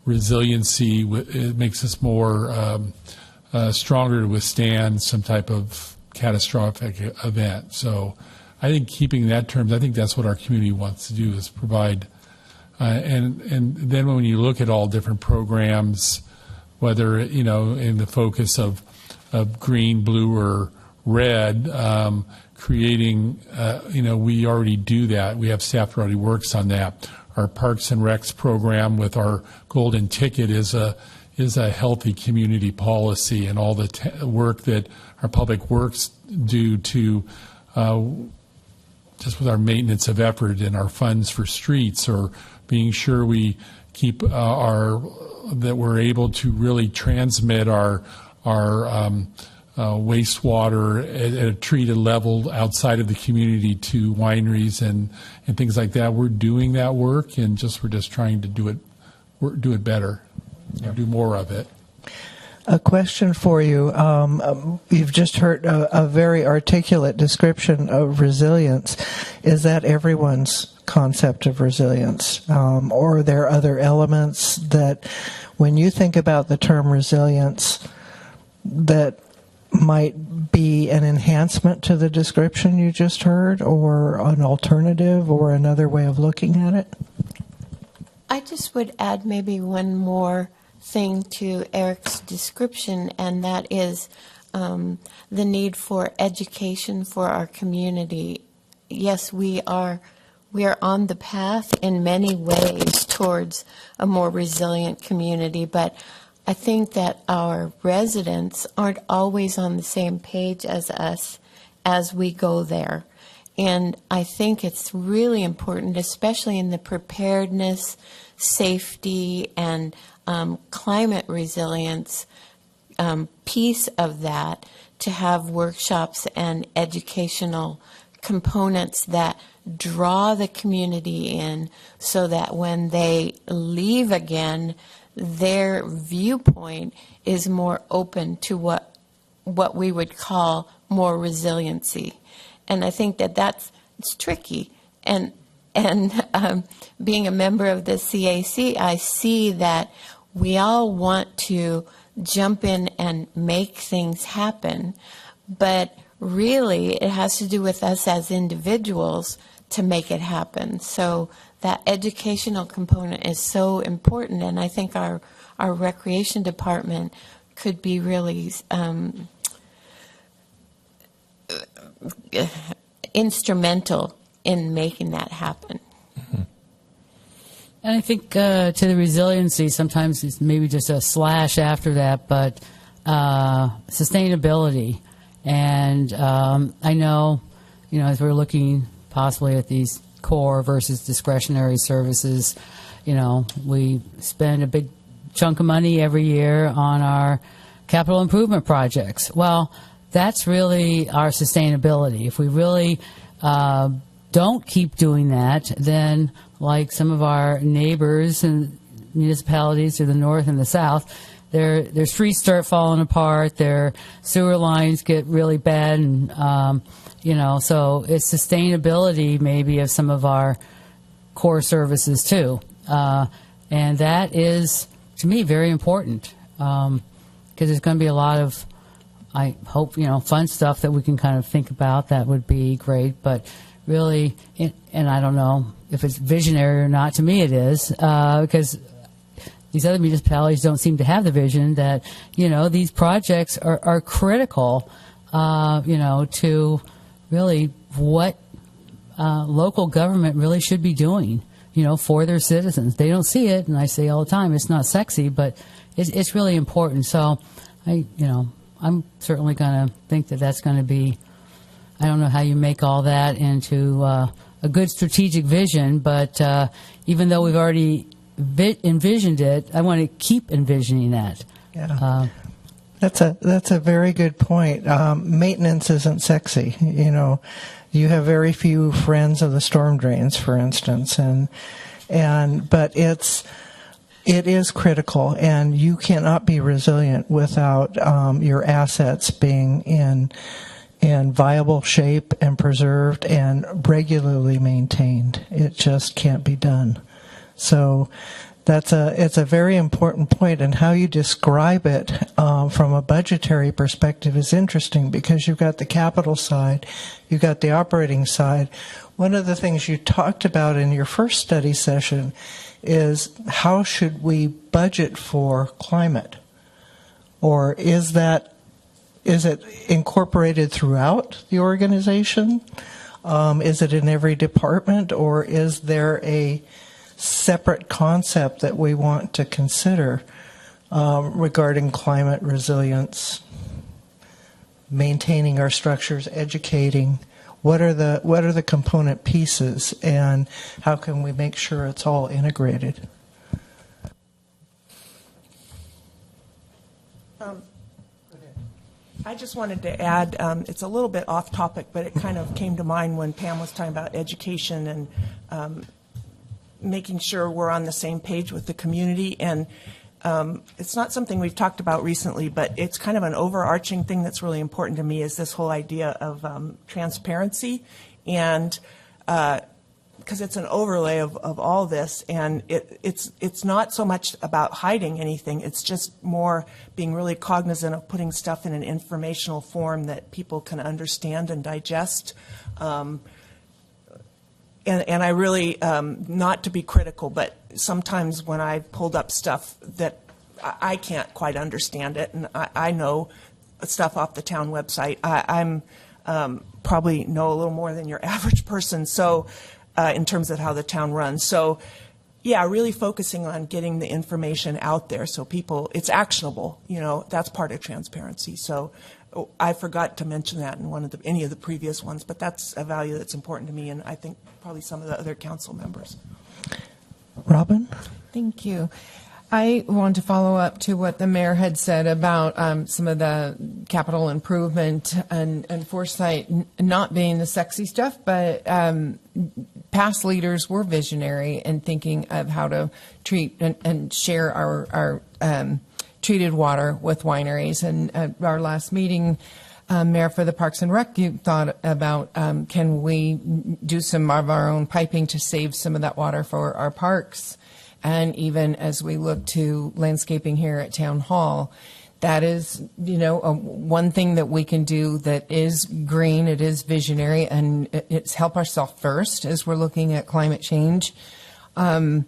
resiliency it makes us more stronger to withstand some type of catastrophic event. So I think keeping that terms, I think that's what our community wants to do, is provide And then when you look at all different programs, whether, in the focus of green, blue, or red, creating, we already do that. We have staff that already works on that. Our Parks and Recs program with our Golden Ticket is a healthy community policy, and all the work that our public works do to just with our maintenance of effort and our funds for streets, or being sure we keep that we're able to really transmit our wastewater at a treated level outside of the community to wineries and things like that. We're doing that work, and we're just trying to do it better, do more of it. A question for you. You've just heard a very articulate description of resilience. Is that everyone's concept of resilience? Or are there other elements that, when you think about the term resilience, that might be an enhancement to the description you just heard, or an alternative, or another way of looking at it? I just would add maybe one more thing to Eric's description, and that is the need for education for our community. Yes, we are on the path in many ways towards a more resilient community, but I think that our residents aren't always on the same page as us as we go there. And I think it's really important, especially in the preparedness, safety, and climate resilience piece of that, to have workshops and educational components that draw the community in, so that when they leave again, their viewpoint is more open to what we would call more resiliency. And I think it's tricky. And being a member of the CAC, I see that we all want to jump in and make things happen, but really it has to do with us as individuals to make it happen. So that educational component is so important, and I think our recreation department could be really instrumental in making that happen. And I think to the resiliency, sometimes it's maybe just a slash after that, but sustainability. And I know, as we're looking possibly at these core versus discretionary services, we spend a big chunk of money every year on our capital improvement projects. Well, that's really our sustainability. If we really don't keep doing that, then like some of our neighbors and municipalities to the north and the south, their streets start falling apart, their sewer lines get really bad, and so it's sustainability maybe of some of our core services too, and that is, to me, very important, because there's going to be a lot of, I hope, fun stuff that we can kind of think about. That would be great, but really, and I don't know if it's visionary or not. To me, it is, because these other municipalities don't seem to have the vision that, these projects are critical, to really what local government really should be doing, for their citizens. They don't see it, and I say all the time, it's not sexy, but it's really important. So, I'm certainly going to think that that's going to be, I don't know how you make all that into a good strategic vision, but even though we've already envisioned it, I want to keep envisioning that. Yeah. That's a very good point. Maintenance isn't sexy. You have very few friends of the storm drains, for instance, but it is critical, and you cannot be resilient without your assets being in viable shape and preserved and regularly maintained. It just can't be done. So it's a very important point, and how you describe it from a budgetary perspective is interesting, because you've got the capital side, you've got the operating side. One of the things you talked about in your first study session is how should we budget for climate? Or is it incorporated throughout the organization? Is it in every department, or is there a separate concept that we want to consider regarding climate resilience, maintaining our structures, educating? What are the component pieces, and how can we make sure it's all integrated? I just wanted to add, it's a little bit off topic, but it kind of came to mind when Pam was talking about education and making sure we're on the same page with the community. And it's not something we've talked about recently, but it's kind of an overarching thing that's really important to me, is this whole idea of transparency. And because it's an overlay of all this, and it's not so much about hiding anything. It's just more being really cognizant of putting stuff in an informational form that people can understand and digest. And I really, not to be critical, but sometimes when I've pulled up stuff that I can't quite understand it, and I know stuff off the town website, I'm probably know a little more than your average person. So. In terms of how the town runs. So, yeah, really focusing on getting the information out there so people, it's actionable. You know, that's part of transparency. So I forgot to mention that in any of the previous ones, but that's a value that's important to me, and I think probably some of the other council members. Robin? Thank you. I want to follow up to what the mayor had said about some of the capital improvement and foresight not being the sexy stuff, but past leaders were visionary in thinking of how to treat and share our treated water with wineries. And at our last meeting, Mayor, for the Parks and Rec, you thought about can we do some of our own piping to save some of that water for our parks? And even as we look to landscaping here at Town Hall, that is, one thing that we can do that is green, it is visionary, and it's help ourselves first as we're looking at climate change. And,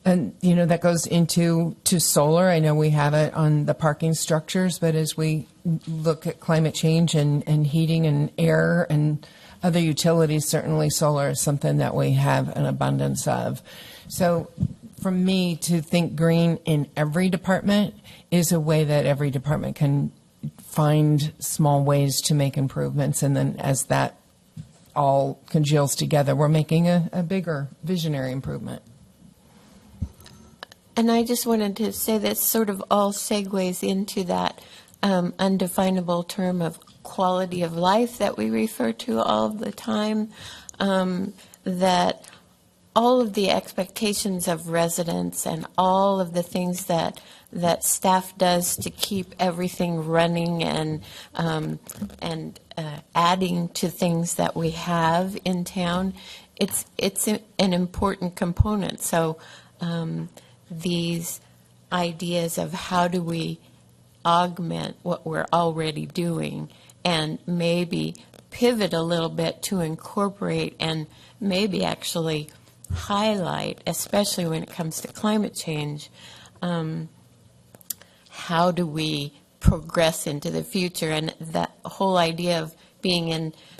that goes into solar. I know we have it on the parking structures, but as we look at climate change and heating and air and other utilities, certainly solar is something that we have an abundance of. So for me, to think green in every department is a way that every department can find small ways to make improvements. And then as that all congeals together, we're making a bigger visionary improvement. And I just wanted to say that sort of all segues into that undefinable term of quality of life that we refer to all the time, that all of the expectations of residents and all of the things that staff does to keep everything running and adding to things that we have in town, it's an important component. So these ideas of how do we augment what we're already doing and maybe pivot a little bit to incorporate and maybe actually highlight, especially when it comes to climate change, how do we progress into the future? And that whole idea of being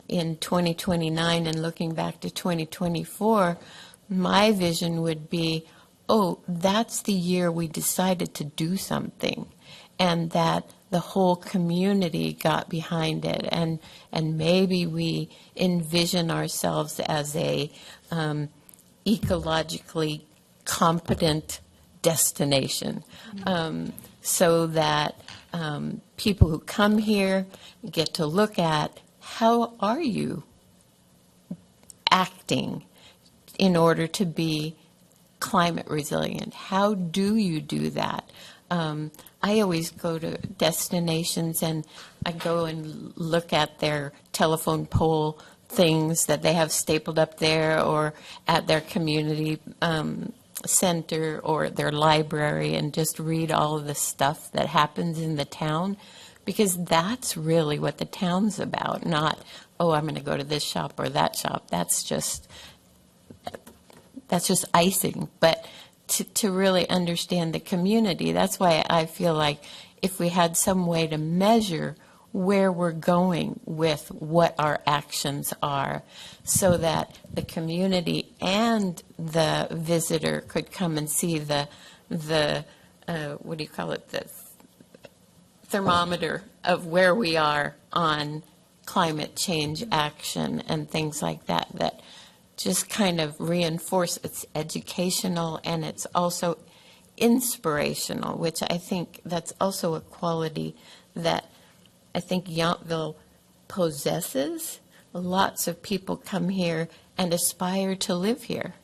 in 2029 and looking back to 2024, my vision would be, that's the year we decided to do something, and that the whole community got behind it, and maybe we envision ourselves as a ecologically competent destination, so that people who come here get to look at how are you acting in order to be climate resilient. How do you do that? I always go to destinations and I go and look at their telephone pole things that they have stapled up there, or at their community center or their library, and just read all of the stuff that happens in the town, because that's really what the town's about, not, oh, I'm going to go to this shop or that shop. That's just icing. But to really understand the community, that's why I feel like if we had some way to measure where we're going with what our actions are, so that the community and the visitor could come and see the what do you call it, the thermometer of where we are on climate change action and things like that, that just kind of reinforce it's educational and it's also inspirational, which I think that's also a quality that I think Yountville possesses. Lots of people come here and aspire to live here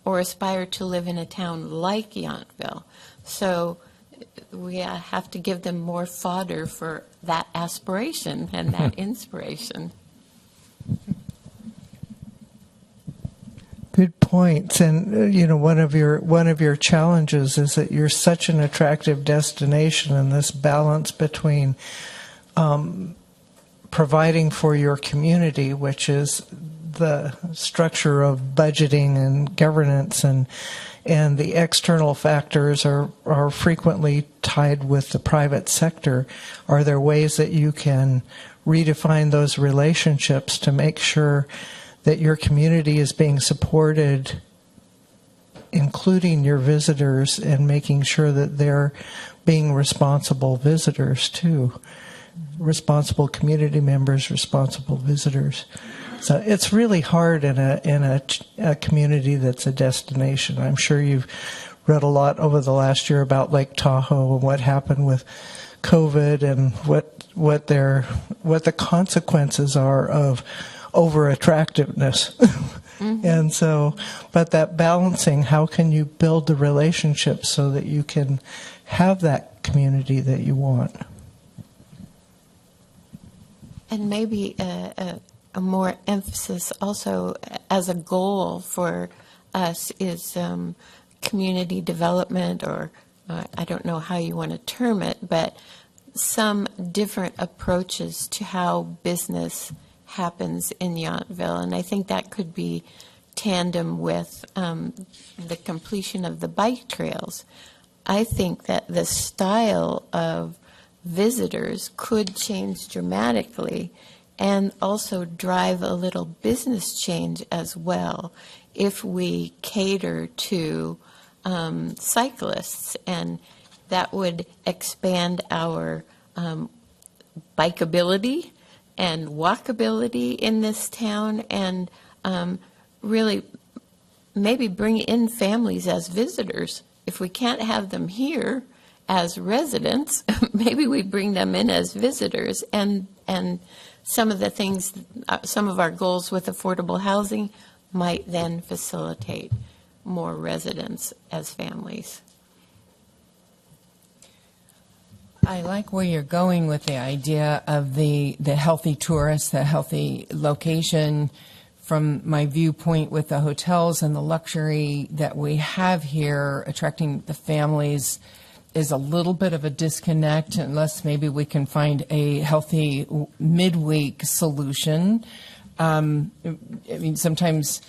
or aspire to live in a town like Yountville. So we have to give them more fodder for that aspiration and that inspiration. Good points. And one of your challenges is that you're such an attractive destination, and this balance between providing for your community, which is the structure of budgeting and governance, and the external factors are frequently tied with the private sector. Are there ways that you can redefine those relationships to make sure that your community is being supported, including your visitors, and making sure that they're being responsible visitors too? Responsible community members, responsible visitors. So it's really hard in a community that's a destination. I'm sure you've read a lot over the last year about Lake Tahoe and what happened with COVID and what the consequences are of over attractiveness. Mm-hmm. And so, but that balancing, how can you build the relationships so that you can have that community that you want? And maybe a more emphasis also as a goal for us is community development, or I don't know how you want to term it, but some different approaches to how business happens in Yountville. And I think that could be tandem with the completion of the bike trails. I think that the style of visitors could change dramatically and also drive a little business change as well if we cater to cyclists, and that would expand our bikeability and walkability in this town, and really maybe bring in families as visitors. If we can't have them here as residents, maybe we bring them in as visitors, and some of the things, some of our goals with affordable housing might then facilitate more residents as families. I like where you're going with the idea of the healthy tourist, the healthy location. From my viewpoint with the hotels and the luxury that we have here, attracting the families is a little bit of a disconnect unless maybe we can find a healthy midweek solution. I mean, sometimes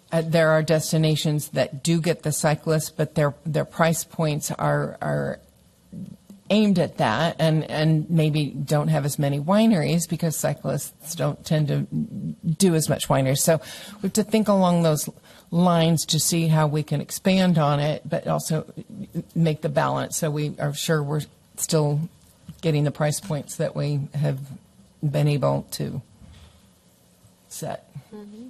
there are destinations that do get the cyclists, but their price points are aimed at that, and maybe don't have as many wineries because cyclists don't tend to do as much wineries. So we have to think along those lines to see how we can expand on it, but also make the balance so we are sure we're still getting the price points that we have been able to set. Mm-hmm.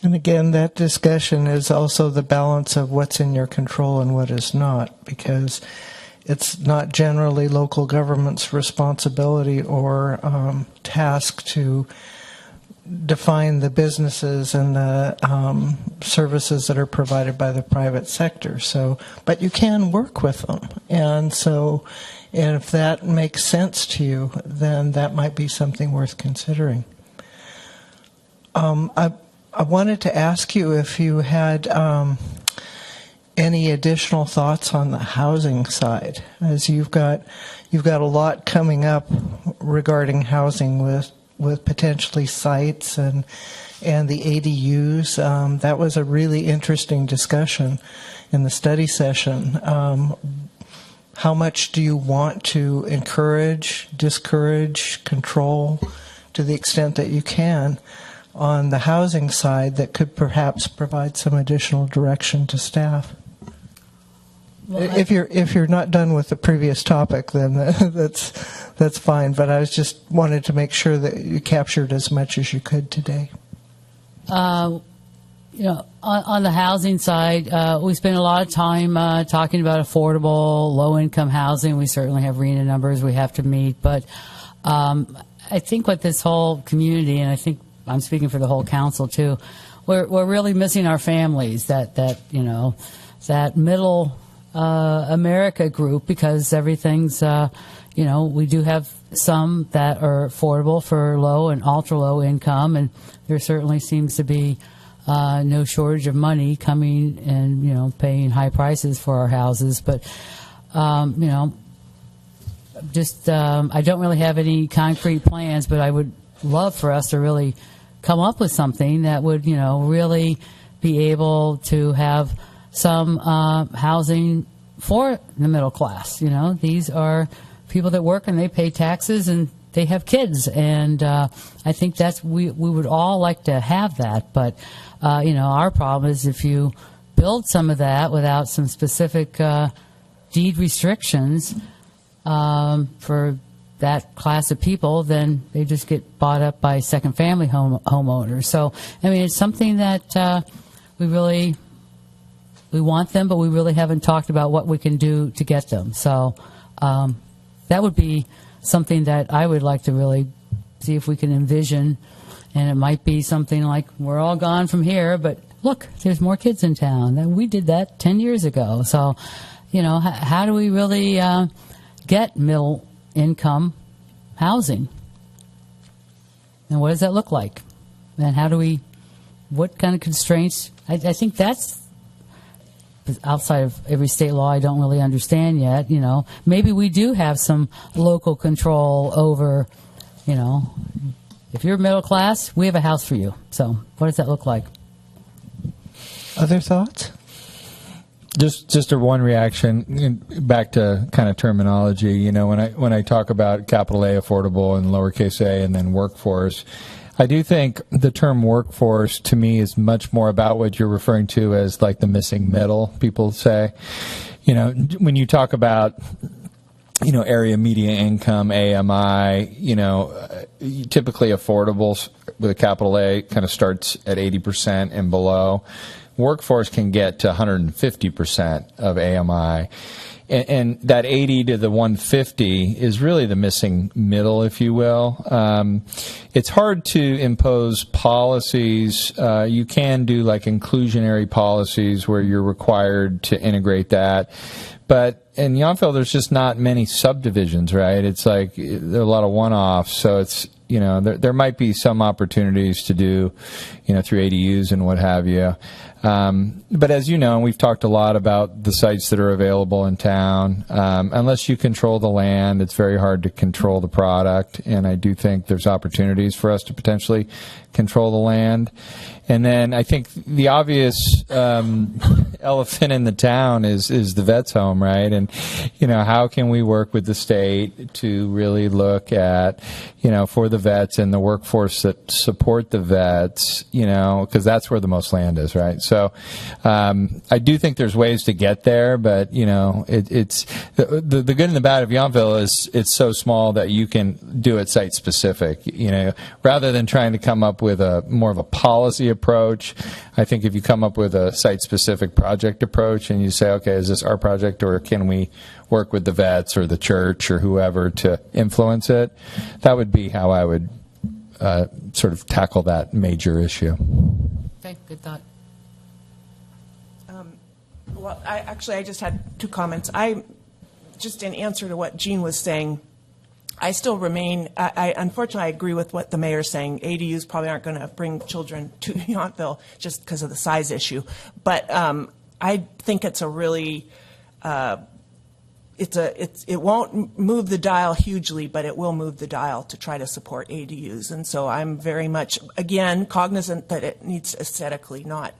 And again, that discussion is also the balance of what's in your control and what is not, because it's not generally local government's responsibility or task to define the businesses and the services that are provided by the private sector. So, but you can work with them. And so, and if that makes sense to you, then that might be something worth considering. I wanted to ask you if you had any additional thoughts on the housing side, as you've got a lot coming up regarding housing with potentially sites and the ADUs. That was a really interesting discussion in the study session. How much do you want to encourage, discourage, control to the extent that you can on the housing side that could perhaps provide some additional direction to staff? Well, if you're not done with the previous topic, then that's fine. But I was just wanted to make sure that you captured as much as you could today. On the housing side, we spend a lot of time talking about affordable, low-income housing. We certainly have RHNA numbers we have to meet. But I think what this whole community, and I think I'm speaking for the whole council too, we're really missing our families, that middle America group, because everything's, we do have some that are affordable for low and ultra low income, and there certainly seems to be no shortage of money coming and, paying high prices for our houses. But, I don't really have any concrete plans, but I would love for us to really come up with something that would, really be able to have some housing for the middle class. These are people that work and they pay taxes and they have kids, and I think we would all like to have that. But our problem is if you build some of that without some specific deed restrictions for that class of people, then they just get bought up by second family homeowners. So it's something that we want them, but we really haven't talked about what we can do to get them. So that would be something that I would like to really see if we can envision. And it might be something like, we're all gone from here, but look, there's more kids in town. And we did that 10 years ago. So, how do we really get middle income housing? And what does that look like? And what kind of constraints? I think that's outside of every state law I don't really understand yet. Maybe we do have some local control over, if you're middle class, we have a house for you. So what does that look like? Other thoughts? Just a one reaction back to kind of terminology. When I talk about capital A affordable and lowercase a and then workforce, I do think the term workforce to me is much more about what you're referring to as like the missing middle. People say, when you talk about area median income, AMI, typically affordables with a capital A kind of starts at 80% and below. Workforce can get to 150% of AMI. And that 80 to the 150 is really the missing middle, if you will. It's hard to impose policies. You can do like inclusionary policies where you're required to integrate that. But in Yountville, there's just not many subdivisions, right? It's like there are a lot of one-offs. So it's, there might be some opportunities to do, through ADUs and what have you. But as you know, and we've talked a lot about the sites that are available in town. Unless you control the land, it's very hard to control the product. And I do think there's opportunities for us to potentially control the land. And then I think the obvious elephant in the town is the vet's home, right? And, how can we work with the state to really look at, for the vets and the workforce that support the vets, because that's where the most land is, right? So I do think there's ways to get there, but, it's the good and the bad of Yountville is it's so small that you can do it site specific, rather than trying to come up with a more of a policy approach. I think if you come up with a site-specific project approach and you say, okay, is this our project or can we work with the vets or the church or whoever to influence it, that would be how I would sort of tackle that major issue. Okay, good thought. Well, I just had two comments. Just in answer to what Jean was saying, I still remain, unfortunately, I agree with what the mayor's saying. ADUs probably aren't going to bring children to Yountville just because of the size issue. But I think it's a really it won't move the dial hugely, but it will move the dial to try to support ADUs. And so I'm very much, again, cognizant that it needs aesthetically not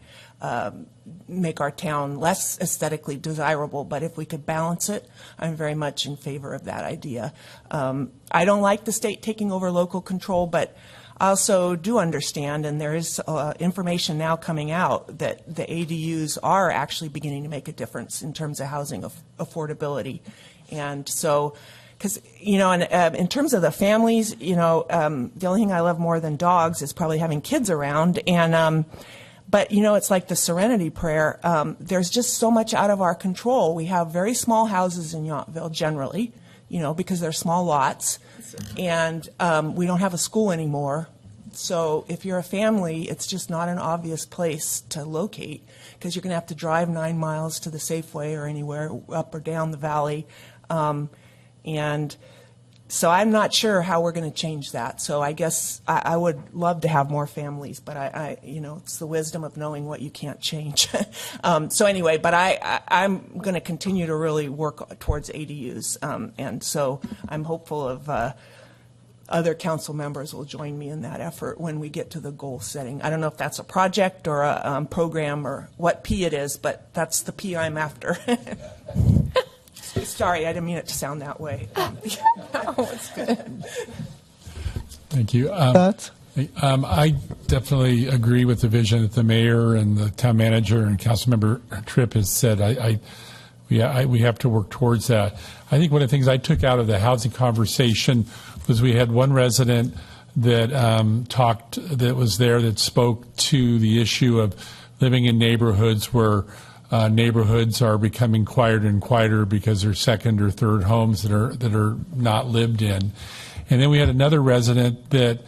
make our town less aesthetically desirable, but if we could balance it, I'm very much in favor of that idea. I don't like the state taking over local control, but I also do understand, and there is information now coming out, that the ADUs are actually beginning to make a difference in terms of housing affordability. And so, because, you know, and in terms of the families, you know, the only thing I love more than dogs is probably having kids around. And but, you know, it's like the Serenity Prayer. There's just so much out of our control. We have very small houses in Yountville generally, you know, because they're small lots. And we don't have a school anymore. So if you're a family, it's just not an obvious place to locate because you're going to have to drive 9 miles to the Safeway or anywhere up or down the valley. And so I'm not sure how we're going to change that. So I guess I would love to have more families, but I you know, it's the wisdom of knowing what you can't change. So anyway, but I'm going to continue to really work towards ADUs. And so I'm hopeful of other council members will join me in that effort when we get to the goal setting. I don't know if that's a project or a program or what P it is, but that's the P I'm after. Sorry, I didn't mean it to sound that way. No, it's good. Thank you. Thoughts? I definitely agree with the vision that the mayor and the town manager and Councilmember Tripp has said. We have to work towards that. I think one of the things I took out of the housing conversation was we had one resident that that was there that spoke to the issue of living in neighborhoods where neighborhoods are becoming quieter and quieter because they're second or third homes that are not lived in. And then we had another resident that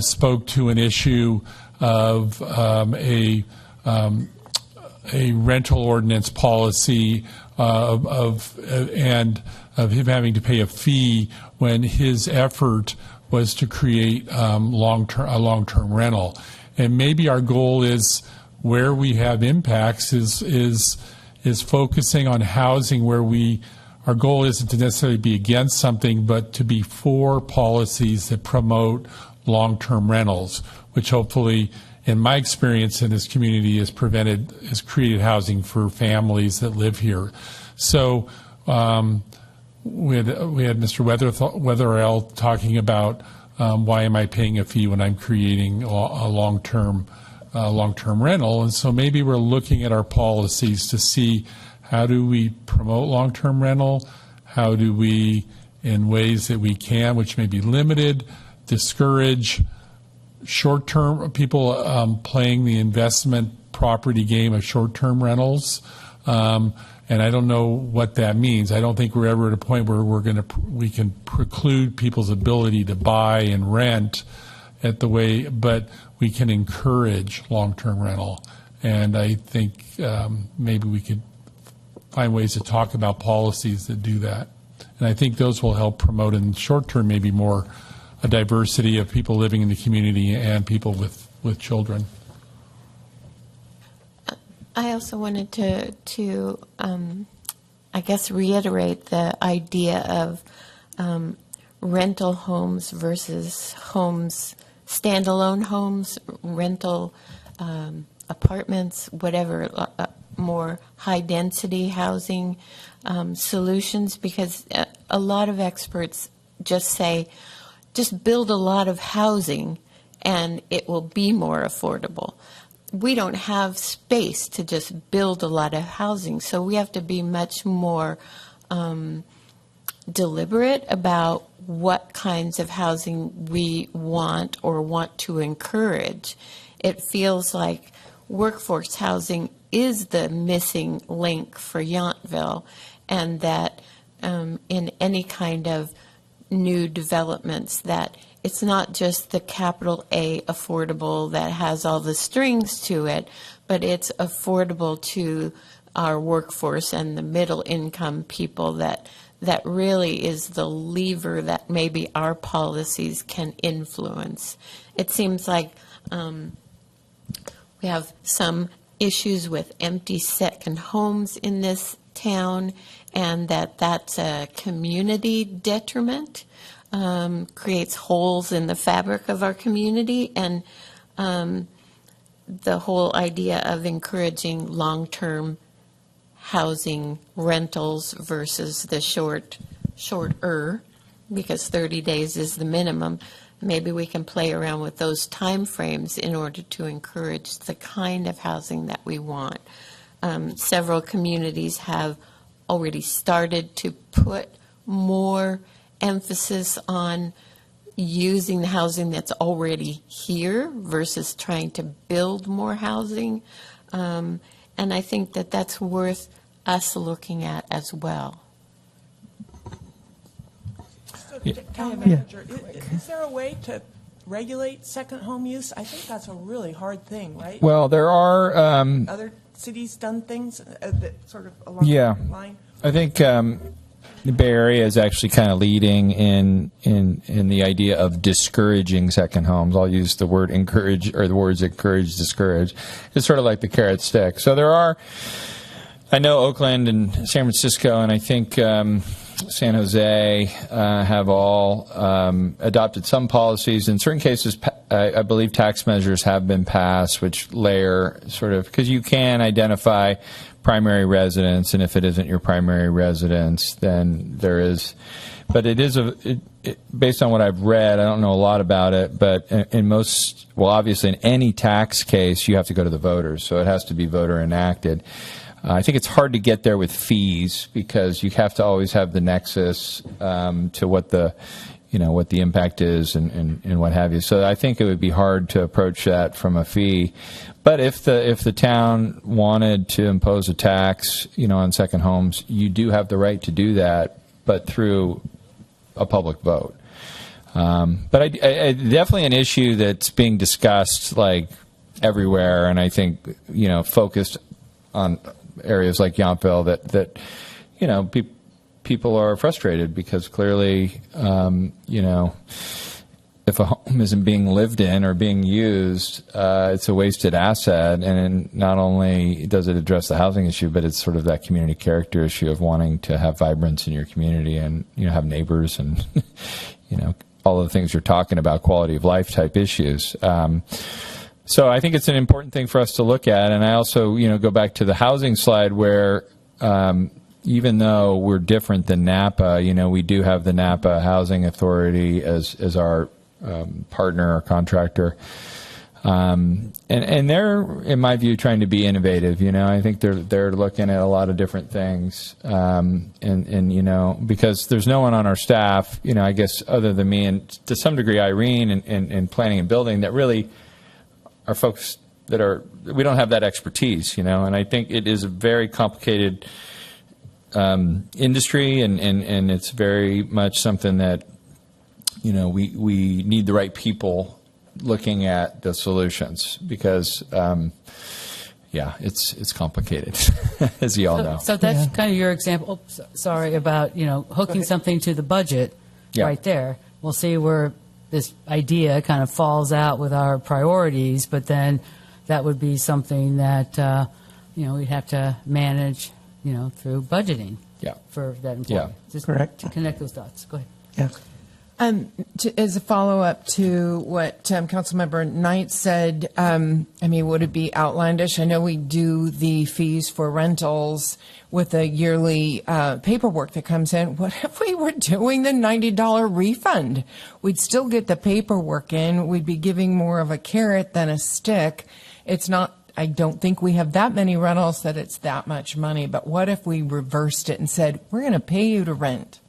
spoke to an issue of a rental ordinance policy and of him having to pay a fee when his effort was to create a long-term rental. And maybe our goal is where we have impacts is focusing on housing where our goal isn't to necessarily be against something, but to be for policies that promote long-term rentals, which hopefully, in my experience in this community, has created housing for families that live here. So we had Mr. Wetherell talking about why am I paying a fee when I'm creating a long-term rental, and so maybe we're looking at our policies to see how do we promote long-term rental, how do we, in ways that we can, which may be limited, discourage short-term people playing the investment property game of short-term rentals. And I don't know what that means. I don't think we're ever at a point where we can preclude people's ability to buy and rent but we can encourage long-term rental. And I think maybe we could find ways to talk about policies that do that. And I think those will help promote in the short term maybe more a diversity of people living in the community and people with children. I also wanted to I guess, reiterate the idea of rental homes versus homes, standalone homes, rental apartments, whatever, more high-density housing solutions, because a lot of experts just say, just build a lot of housing and it will be more affordable. We don't have space to just build a lot of housing, so we have to be much more deliberate about what kinds of housing we want or want to encourage. It feels like workforce housing is the missing link for Yountville, and that in any kind of new developments, that it's not just the capital A affordable that has all the strings to it, but it's affordable to our workforce and the middle income people, that really is the lever that maybe our policies can influence. It seems like we have some issues with empty second homes in this town, and that's a community detriment, creates holes in the fabric of our community, and the whole idea of encouraging long-term housing rentals versus the shorter, because 30 days is the minimum. Maybe we can play around with those time frames in order to encourage the kind of housing that we want. Several communities have already started to put more emphasis on using the housing that's already here versus trying to build more housing. And I think that that's worth us looking at as well. Town manager, is there a way to regulate second home use? I think that's a really hard thing, right? Well, there are. Other cities done things that sort of along Yeah. that line? I think the Bay Area is actually kind of leading in the idea of discouraging second homes. I'll use the word encourage, or the words encourage, discourage. It's sort of like the carrot stick. So there are. I know Oakland and San Francisco, and I think San Jose have all adopted some policies. In certain cases, I believe tax measures have been passed, which layer sort of, because you can identify primary residence, and if it isn't your primary residence, then there is. But it is based on what I've read, I don't know a lot about it, but in most, well, obviously in any tax case, you have to go to the voters, so it has to be voter enacted. I think it's hard to get there with fees because you have to always have the nexus to what the, what the impact is and what have you. So I think it would be hard to approach that from a fee. But if the town wanted to impose a tax, on second homes, you do have the right to do that, but through a public vote. But I definitely an issue that's being discussed like everywhere, and I think focused on areas like Yountville that people are frustrated because clearly if a home isn't being lived in or being used, it's a wasted asset, and not only does it address the housing issue, but it's sort of that community character issue of wanting to have vibrance in your community and have neighbors and all of the things you're talking about, quality of life type issues. So I think it's an important thing for us to look at. And I also, go back to the housing slide where even though we're different than Napa, we do have the Napa Housing Authority as our partner or contractor. And they're, in my view, trying to be innovative. I think they're looking at a lot of different things. And because there's no one on our staff, I guess, other than me and to some degree Irene in planning and building that really are folks that we don't have that expertise, and I think it is a very complicated industry, and it's very much something that, we need the right people looking at the solutions because, it's complicated, as you all know. So that's kind of your example, sorry, about, hooking something to the budget right there. We'll see where this idea kind of falls out with our priorities, but then that would be something that, we'd have to manage, through budgeting for that employee. Yeah. Just Correct. to connect those dots. Go ahead. Yeah. As a follow-up to what Councilmember Knight said, would it be outlandish? I know we do the fees for rentals with a yearly paperwork that comes in. What if we were doing the $90 refund? We'd still get the paperwork in. We'd be giving more of a carrot than a stick. It's not, I don't think we have that many rentals that it's that much money, but what if we reversed it and said, we're going to pay you to rent?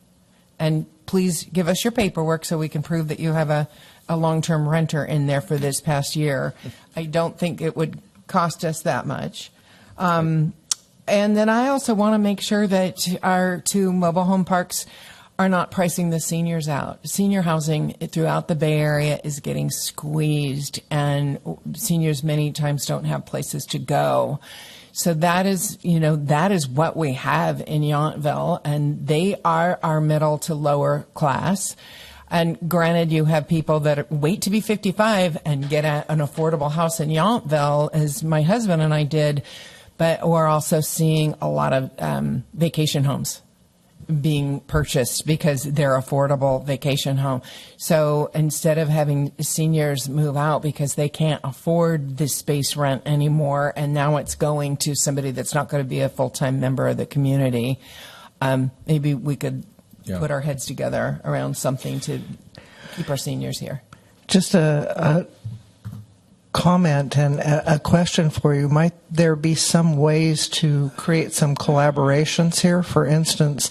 And please give us your paperwork so we can prove that you have a long-term renter in there for this past year. I don't think it would cost us that much. And then I also want to make sure that our two mobile home parks are not pricing the seniors out. Senior housing throughout the Bay Area is getting squeezed, and seniors many times don't have places to go. So that is what we have in Yountville, and they are our middle to lower class. And granted, you have people that wait to be 55 and get an affordable house in Yountville, as my husband and I did, but we're also seeing a lot of vacation homes being purchased because they're affordable vacation home. So instead of having seniors move out because they can't afford the space rent anymore, and now it's going to somebody that's not going to be a full-time member of the community, maybe we could put our heads together around something to keep our seniors here. Just a comment and a question for you. Might there be some ways to create some collaborations here? For instance,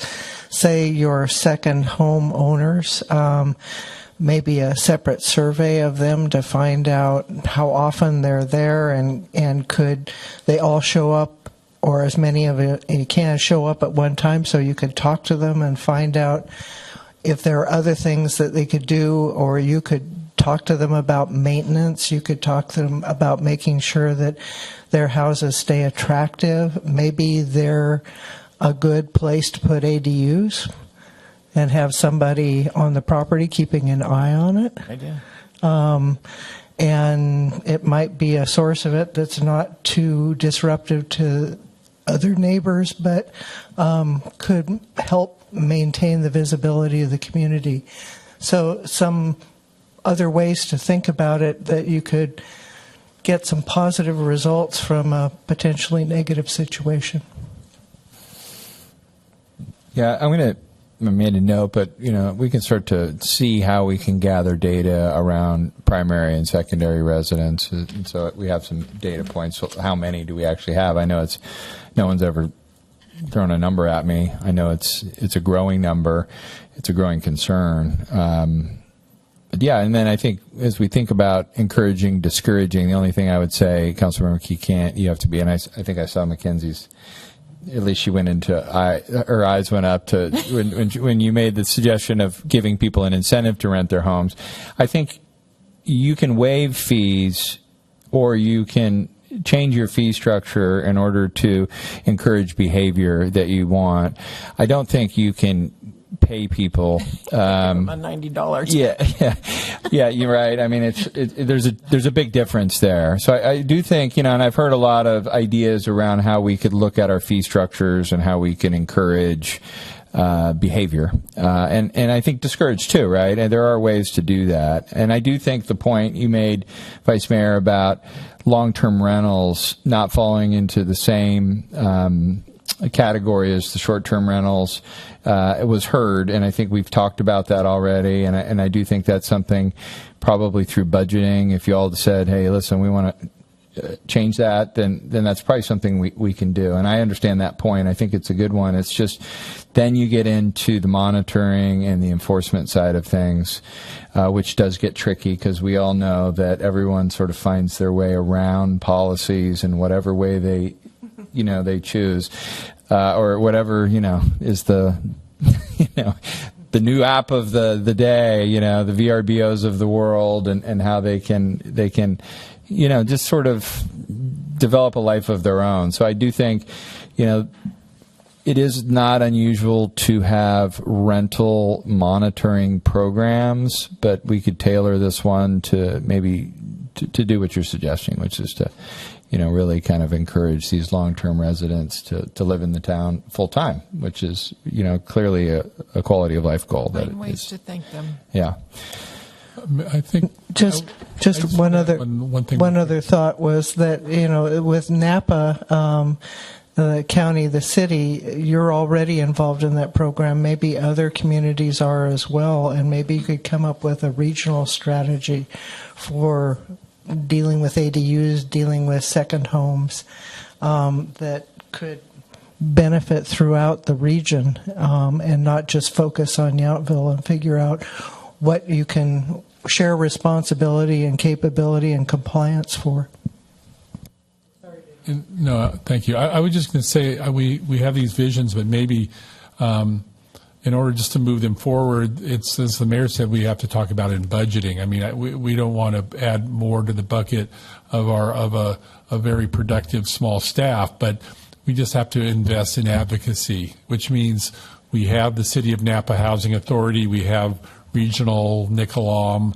say your second home owners, maybe a separate survey of them to find out how often they're there, and could they all show up, or as many of you can show up at one time, so you could talk to them and find out if there are other things that they could do, or you could talk to them about maintenance. You could talk to them about making sure that their houses stay attractive. Maybe they're a good place to put ADUs and have somebody on the property keeping an eye on it. Idea. And it might be a source of it that's not too disruptive to other neighbors, but could help maintain the visibility of the community. So some other ways to think about it, that you could get some positive results from a potentially negative situation. Yeah, I made a note, but we can start to see how we can gather data around primary and secondary residents. And so we have some data points. So how many do we actually have? I know no one's ever thrown a number at me. I know it's a growing number. It's a growing concern. But yeah, and then I think as we think about encouraging, discouraging, the only thing I would say, Councilmember, you have to be, and I think I saw Mackenzie's, at least she went into, her eyes went up to when you made the suggestion of giving people an incentive to rent their homes. I think you can waive fees, or you can change your fee structure in order to encourage behavior that you want. I don't think you can pay people $90. Yeah, you're right. I mean, there's a big difference there. So I do think, and I've heard a lot of ideas around how we could look at our fee structures and how we can encourage behavior, and I think discourage too, right? And there are ways to do that. And I do think the point you made, Vice Mayor, about long-term rentals not falling into the same category as the short-term rentals, it was heard, and I think we've talked about that already, and I do think that's something probably through budgeting, if you all said, hey, listen, we want to change that, then that's probably something we can do. And I understand that point. I think it's a good one. It's just then you get into the monitoring and the enforcement side of things, which does get tricky because we all know that everyone sort of finds their way around policies in whatever way they choose, or whatever, is the, the new app of the day, the VRBOs of the world, and how they can, just sort of develop a life of their own. So I do think, it is not unusual to have rental monitoring programs, but we could tailor this one to maybe to do what you're suggesting, which is to, really kind of encourage these long-term residents to live in the town full-time, which is, clearly a quality of life goal. Ways to thank them. Yeah. I think just one other thought was that, with Napa, the county, the city, you're already involved in that program. Maybe other communities are as well, and maybe you could come up with a regional strategy for dealing with ADUs, dealing with second homes, that could benefit throughout the region, and not just focus on Yountville, and figure out what you can share responsibility and capability and compliance for. No, thank you. I was just going to say we have these visions, but maybe in order just to move them forward, it's, as the mayor said, we have to talk about it in budgeting. I mean, we don't want to add more to the bucket of a very productive small staff, but we just have to invest in advocacy, which means we have the City of Napa Housing Authority, we have Regional, Nicolom.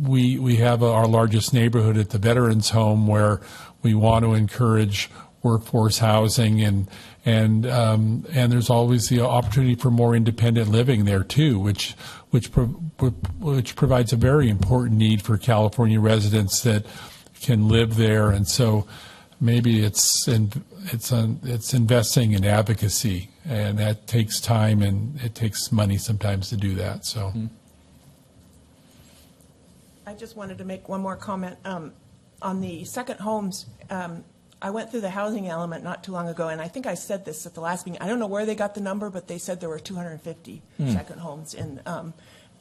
We have our largest neighborhood at the Veterans Home, where we want to encourage workforce housing, and there's always the opportunity for more independent living there too, which provides a very important need for California residents that can live there. And so maybe it's investing in advocacy, and that takes time and it takes money sometimes to do that. So. I just wanted to make one more comment on the second homes. I went through the housing element not too long ago, and I think I said this at the last meeting. I don't know where they got the number, but they said there were 250 second homes in.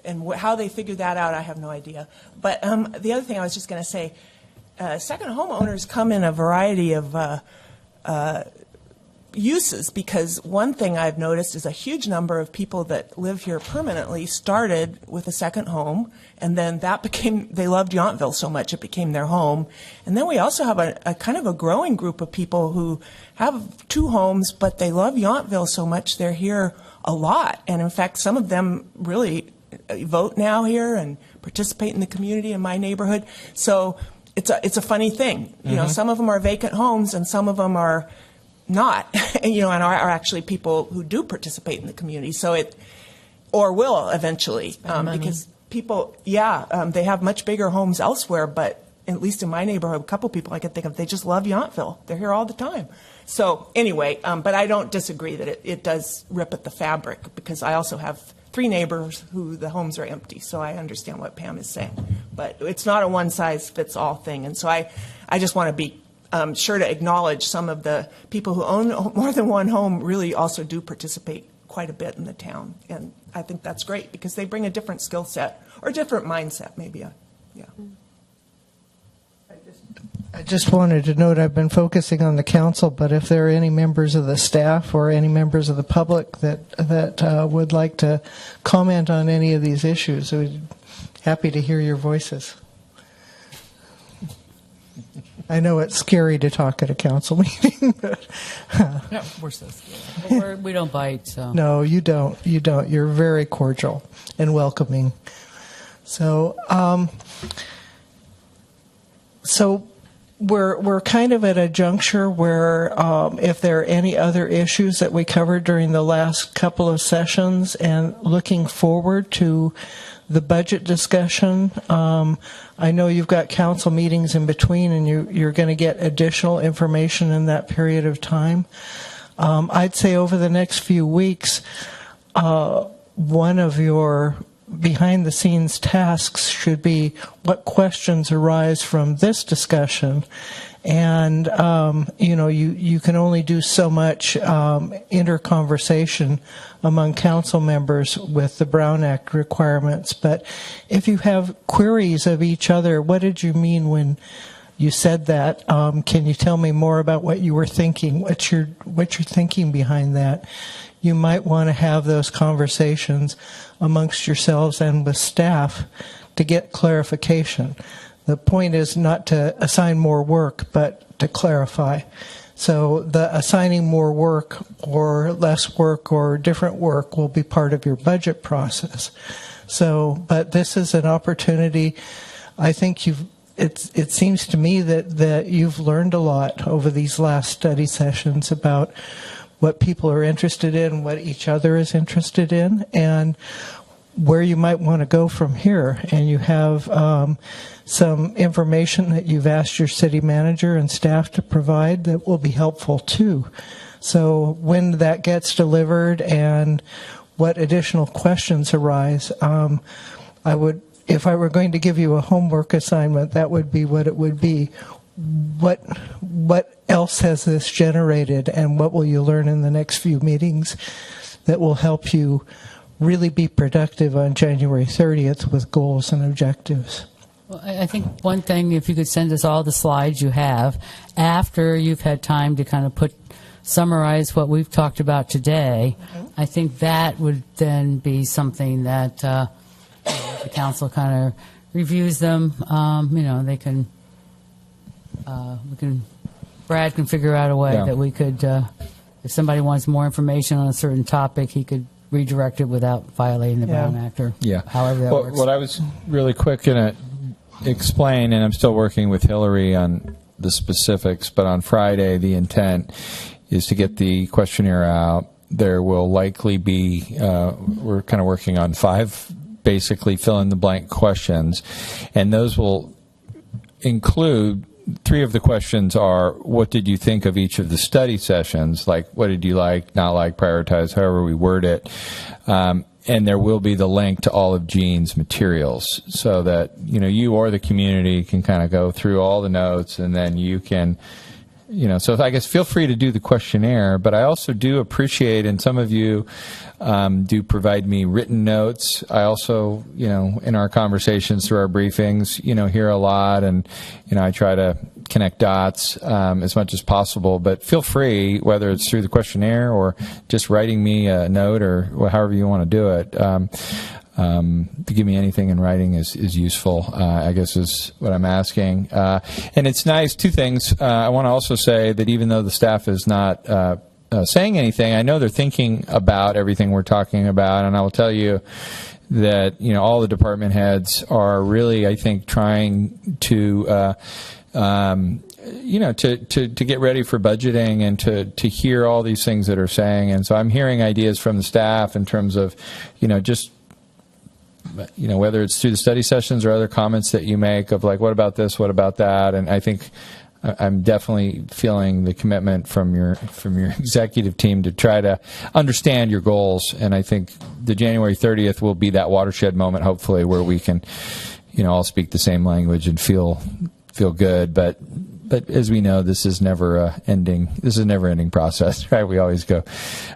And how they figured that out, I have no idea. But the other thing I was just going to say, second homeowners come in a variety of uses, because one thing I've noticed is a huge number of people that live here permanently started with a second home, and then they loved Yountville so much it became their home. And then we also have a kind of a growing group of people who have two homes, but they love Yountville so much they're here a lot. And in fact, some of them really vote now here and participate in the community in my neighborhood. So it's a funny thing. You know, some of them are vacant homes and some of them are not, and are actually people who do participate in the community. So or will eventually, because people, they have much bigger homes elsewhere, but at least in my neighborhood, a couple people I can think of, they just love Yountville. They're here all the time. So anyway, but I don't disagree that it does rip at the fabric, because I also have 3 neighbors who the homes are empty. So I understand what Pam is saying, but it's not a one-size-fits-all thing. And so I just want to be sure to acknowledge some of the people who own more than one home really also do participate quite a bit in the town. And I think that's great, because they bring a different skill set or different mindset, maybe. I just wanted to note I've been focusing on the council, but if there are any members of the staff or any members of the public that would like to comment on any of these issues, I'd be happy to hear your voices. I know it's scary to talk at a council meeting, but No, we're so scared. We don't bite, so. no, you don't. You don't. You're very cordial and welcoming. So, we're kind of at a juncture where if there are any other issues that we covered during the last couple of sessions, and looking forward to the budget discussion. I know you've got council meetings in between, and you're going to get additional information in that period of time. I'd say over the next few weeks, one of your behind-the-scenes tasks should be what questions arise from this discussion. And, you can only do so much interconversation among council members with the Brown Act requirements. But if you have queries of each other, what did you mean when you said that? Can you tell me more about what you were thinking? What's your thinking behind that? You might want to have those conversations amongst yourselves and with staff to get clarification. The point is not to assign more work, but to clarify. So the assigning more work or less work or different work will be part of your budget process. So, but this is an opportunity. I think it seems to me that you've learned a lot over these last study sessions about what people are interested in, what each other is interested in, and where you might want to go from here. And you have some information that you've asked your city manager and staff to provide that will be helpful too. So when that gets delivered and what additional questions arise, I would, if I were going to give you a homework assignment, that would be what it would be. What else has this generated, and what will you learn in the next few meetings that will help you really be productive on January 30th with goals and objectives? Well, I think one thing, if you could send us all the slides you have after you've had time to kind of summarize what we've talked about today, I think that would then be something that the council kind of reviews them. They can. Brad can figure out a way that we could, if somebody wants more information on a certain topic, he could redirected without violating the Yeah. Brown Act, or Yeah. however that works. What I was really quick going to explain, and I'm still working with Hillary on the specifics, but on Friday, the intent is to get the questionnaire out. There will likely be, we're kind of working on 5 basically fill-in-the-blank questions, and those will include 3 of the questions are, what did you think of each of the study sessions? Like, what did you like, not like, prioritize, however we word it. And there will be the link to all of Jean's materials so that, you or the community can kind of go through all the notes, and then you can, so I guess feel free to do the questionnaire, but I also do appreciate, and some of you do provide me written notes. I also, in our conversations through our briefings, hear a lot, and, I try to connect dots as much as possible, but feel free, whether it's through the questionnaire or just writing me a note or however you want to do it. To give me anything in writing is useful, I guess is what I'm asking. And it's nice, 2 things. I want to also say that even though the staff is not saying anything, I know they're thinking about everything we're talking about, and I will tell you that, all the department heads are really, I think, trying to to get ready for budgeting and to hear all these things that are saying. And so I'm hearing ideas from the staff in terms of, just, whether it's through the study sessions or other comments that you make of like, what about this, what about that? And I think I'm definitely feeling the commitment from your executive team to try to understand your goals. And I think the January 30th will be that watershed moment, hopefully, where we can, all speak the same language and feel good. But as we know, this is never ending. This is a never-ending process, right? We always go.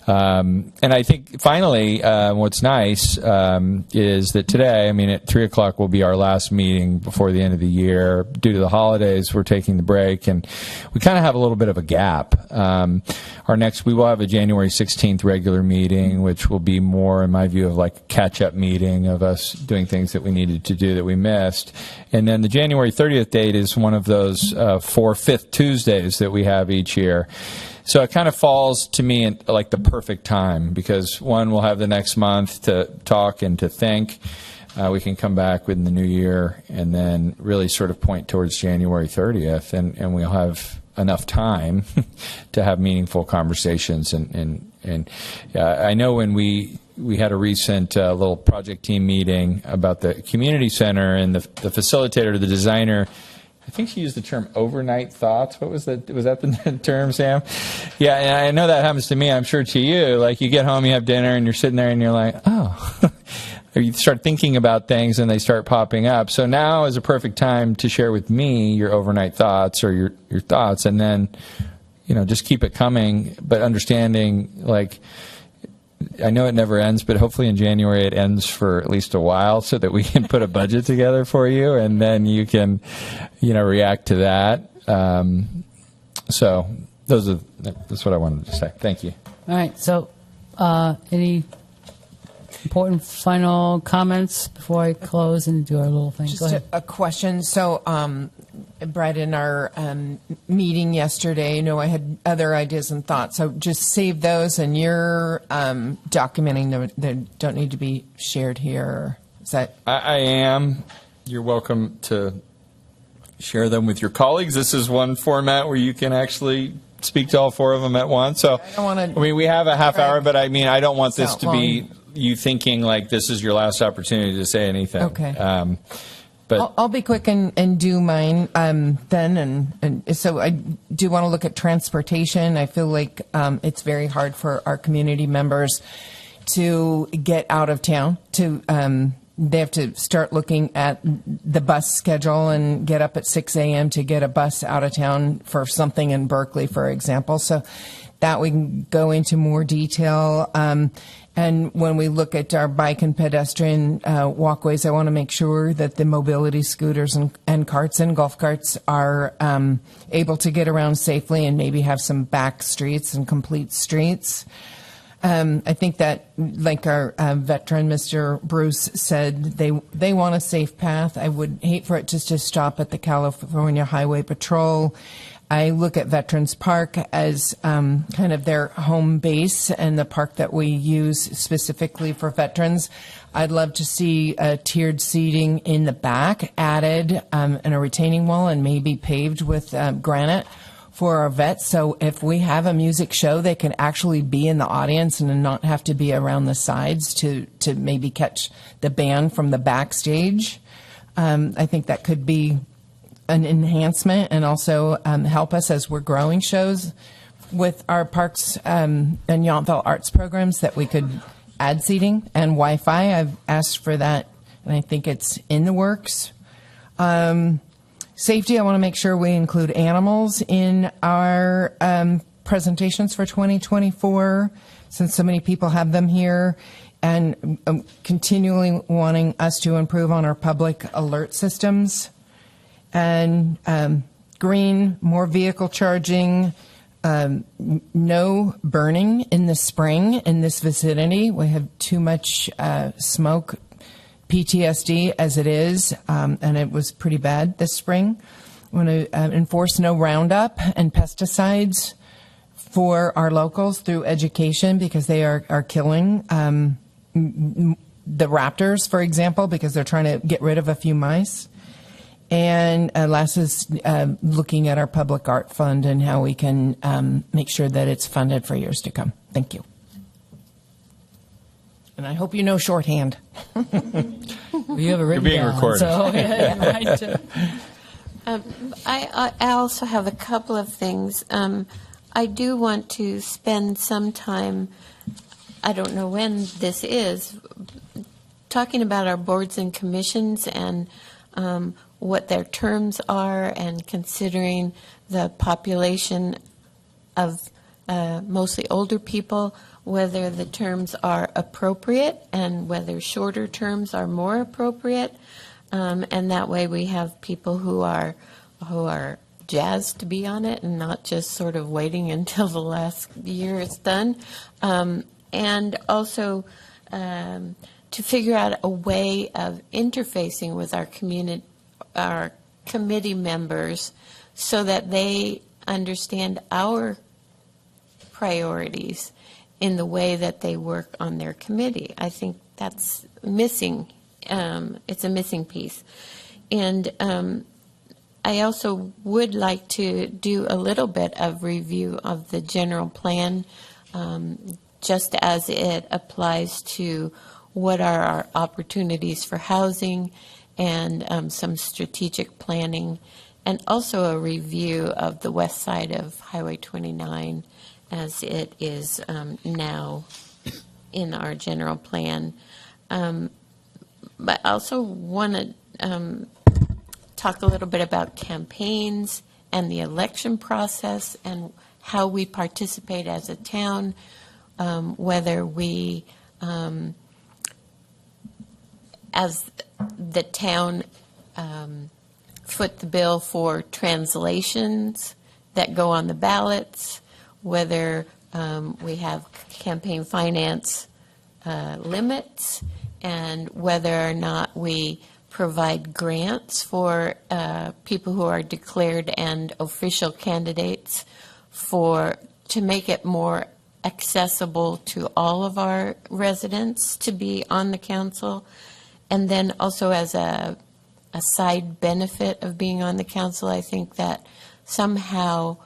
And I think finally, what's nice is that today, at 3:00 will be our last meeting before the end of the year. Due to the holidays, we're taking the break, and we kind of have a little bit of a gap. We will have a January 16th regular meeting, which will be more, in my view, of like a catch-up meeting of us doing things that we needed to do that we missed. And then the January 30th date is one of those 4 fifth Tuesdays that we have each year. So it kind of falls to me in like the perfect time, because one, we'll have the next month to talk and to think. We can come back within the new year and then really sort of point towards January 30th, and we'll have enough time to have meaningful conversations. And I know when we had a recent little project team meeting about the community center, and the facilitator, the designer, I think she used the term overnight thoughts. What was that? Was that the term, Sam? Yeah, and I know that happens to me. I'm sure to you. Like, you get home, you have dinner, and you're sitting there, and you're like, oh. Or you start thinking about things, and they start popping up. So now is a perfect time to share with me your overnight thoughts or your thoughts, and then, just keep it coming, but understanding, like, I know it never ends, but hopefully in January it ends for at least a while, so that we can put a budget together for you, and then you can, react to that. So that's what I wanted to say. Thank you. All right. So, any important final comments before I close and do our little thing? Go Just ahead. a question. So, Brett, in our meeting yesterday, I had other ideas and thoughts. So just save those, and you're documenting them. They don't need to be shared here. Is that? I am. You're welcome to share them with your colleagues. This is one format where you can actually speak to all 4 of them at once. So, I don't wanna we have a half hour, but I don't want this It's to not be long. you thinking like this is your last opportunity to say anything. Okay. But I'll be quick and do mine then. And so I do want to look at transportation. I feel like it's very hard for our community members to get out of town. They have to start looking at the bus schedule and get up at 6 a.m. to get a bus out of town for something in Berkeley, for example. So that we can go into more detail. And when we look at our bike and pedestrian walkways, I want to make sure that the mobility scooters and carts and golf carts are able to get around safely, and maybe have some back streets and complete streets. I think that, like our veteran, Mr. Bruce, said, they want a safe path. I would hate for it to just stop at the California Highway Patrol. I look at Veterans Park as kind of their home base and the park that we use specifically for veterans. I'd love to see tiered seating in the back added and a retaining wall and maybe paved with granite for our vets. So if we have a music show, they can actually be in the audience and not have to be around the sides to maybe catch the band from the backstage. I think that could be an enhancement and also help us as we're growing shows with our parks and Yountville arts programs, that we could add seating and Wi-Fi. I've asked for that, and I think it's in the works. Safety, I want to make sure we include animals in our presentations for 2024, since so many people have them here, and continually wanting us to improve on our public alert systems. And green, more vehicle charging, no burning in the spring in this vicinity. We have too much smoke, PTSD as it is, and it was pretty bad this spring. We want to enforce no Roundup and pesticides for our locals through education, because they are killing the raptors, for example, because they're trying to get rid of a few mice. And last is looking at our public art fund and how we can make sure that it's funded for years to come. Thank you. And I hope you know shorthand. You have a written You're being down, recorded. So, yeah, right. I also have a couple of things. I do want to spend some time, I don't know when this is, talking about our boards and commissions and what their terms are, and considering the population of mostly older people, whether the terms are appropriate and whether shorter terms are more appropriate. And that way we have people who are jazzed to be on it and not just sort of waiting until the last year is done. And also to figure out a way of interfacing with our committee members so that they understand our priorities in the way that they work on their committee. I think that's missing. It's a missing piece. And I also would like to do a little bit of review of the general plan, just as it applies to what are our opportunities for housing and some strategic planning, and also a review of the west side of Highway 29 as it is now in our general plan. But I also want to talk a little bit about campaigns and the election process and how we participate as a town, whether we, as the town, foot the bill for translations that go on the ballots, whether we have campaign finance limits, and whether or not we provide grants for people who are declared and official candidates to make it more accessible to all of our residents to be on the council. And then also as a side benefit of being on the council, I think that somehow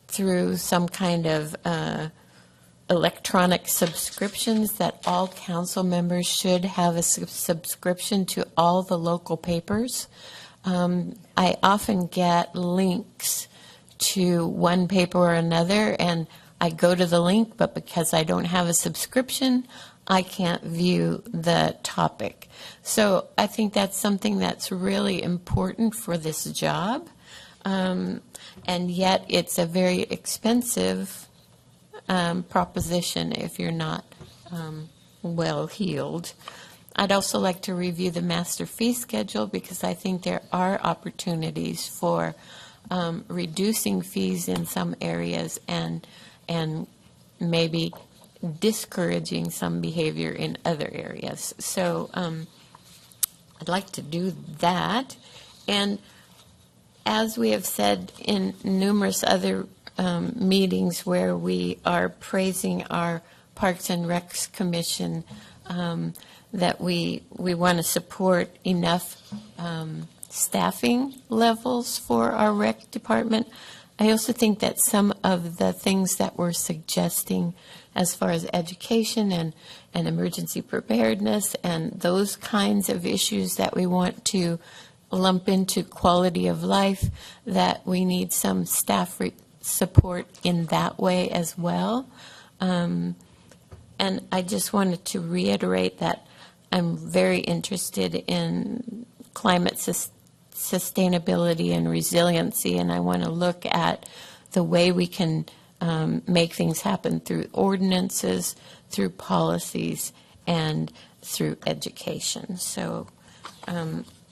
through some kind of electronic subscriptions, that all council members should have a subscription to all the local papers. I often get links to one paper or another, and I go to the link, but because I don't have a subscription, I can't view the topic. So I think that's something that's really important for this job. And yet it's a very expensive proposition if you're not well-heeled. I'd also like to review the master fee schedule, because I think there are opportunities for reducing fees in some areas and maybe discouraging some behavior in other areas. So I'd like to do that. And as we have said in numerous other meetings where we are praising our Parks and Recs Commission, that we want to support enough staffing levels for our rec department. I also think that some of the things that we're suggesting as far as education and emergency preparedness and those kinds of issues that we want to lump into quality of life, that we need some staff support in that way as well. And I just wanted to reiterate that I'm very interested in climate sustainability and resiliency, and I want to look at the way we can make things happen through ordinances, through policies, and through education. So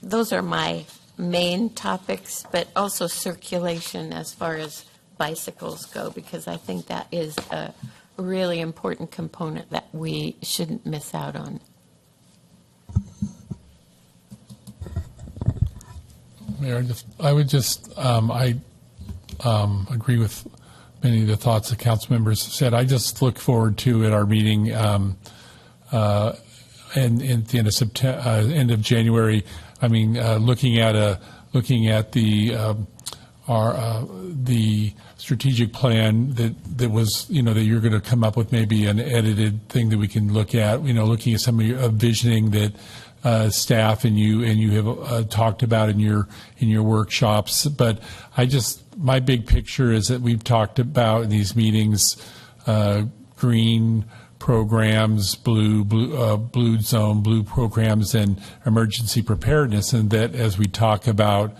those are my main topics, but also circulation as far as bicycles go, because I think that is a really important component that we shouldn't miss out on. Mayor, I would just, I agree with many of the thoughts the council members said. I just look forward to at our meeting and at the end of September, end of January. I mean, looking at the strategic plan that was, that you're going to come up with, maybe an edited thing that we can look at. Looking at some of your visioning that staff and you have talked about in your workshops. But my big picture is that we've talked about in these meetings green programs, blue zone, blue programs, and emergency preparedness, and that as we talk about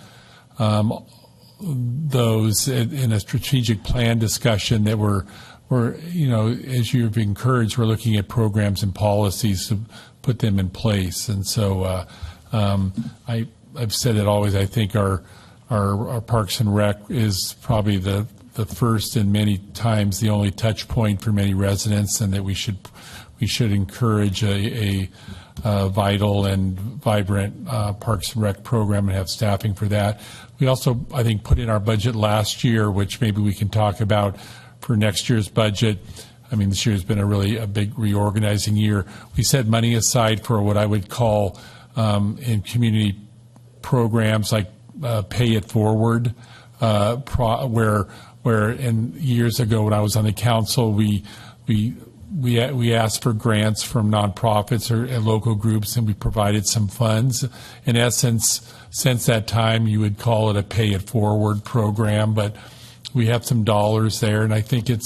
those in a strategic plan discussion, that we're as you've encouraged, we're looking at programs and policies to put them in place. And so I've said it always, I think our Parks and Rec is probably the first and many times the only touch point for many residents, and that we should encourage a vital and vibrant Parks and Rec program and have staffing for that. We also, I think, put in our budget last year, which maybe we can talk about for next year's budget. I mean, this year has been a big reorganizing year. We set money aside for what I would call in community programs like Pay It Forward, where in years ago when I was on the council, we asked for grants from nonprofits or local groups, and we provided some funds. In essence, since that time, you would call it a Pay It Forward program, but we have some dollars there, and I think it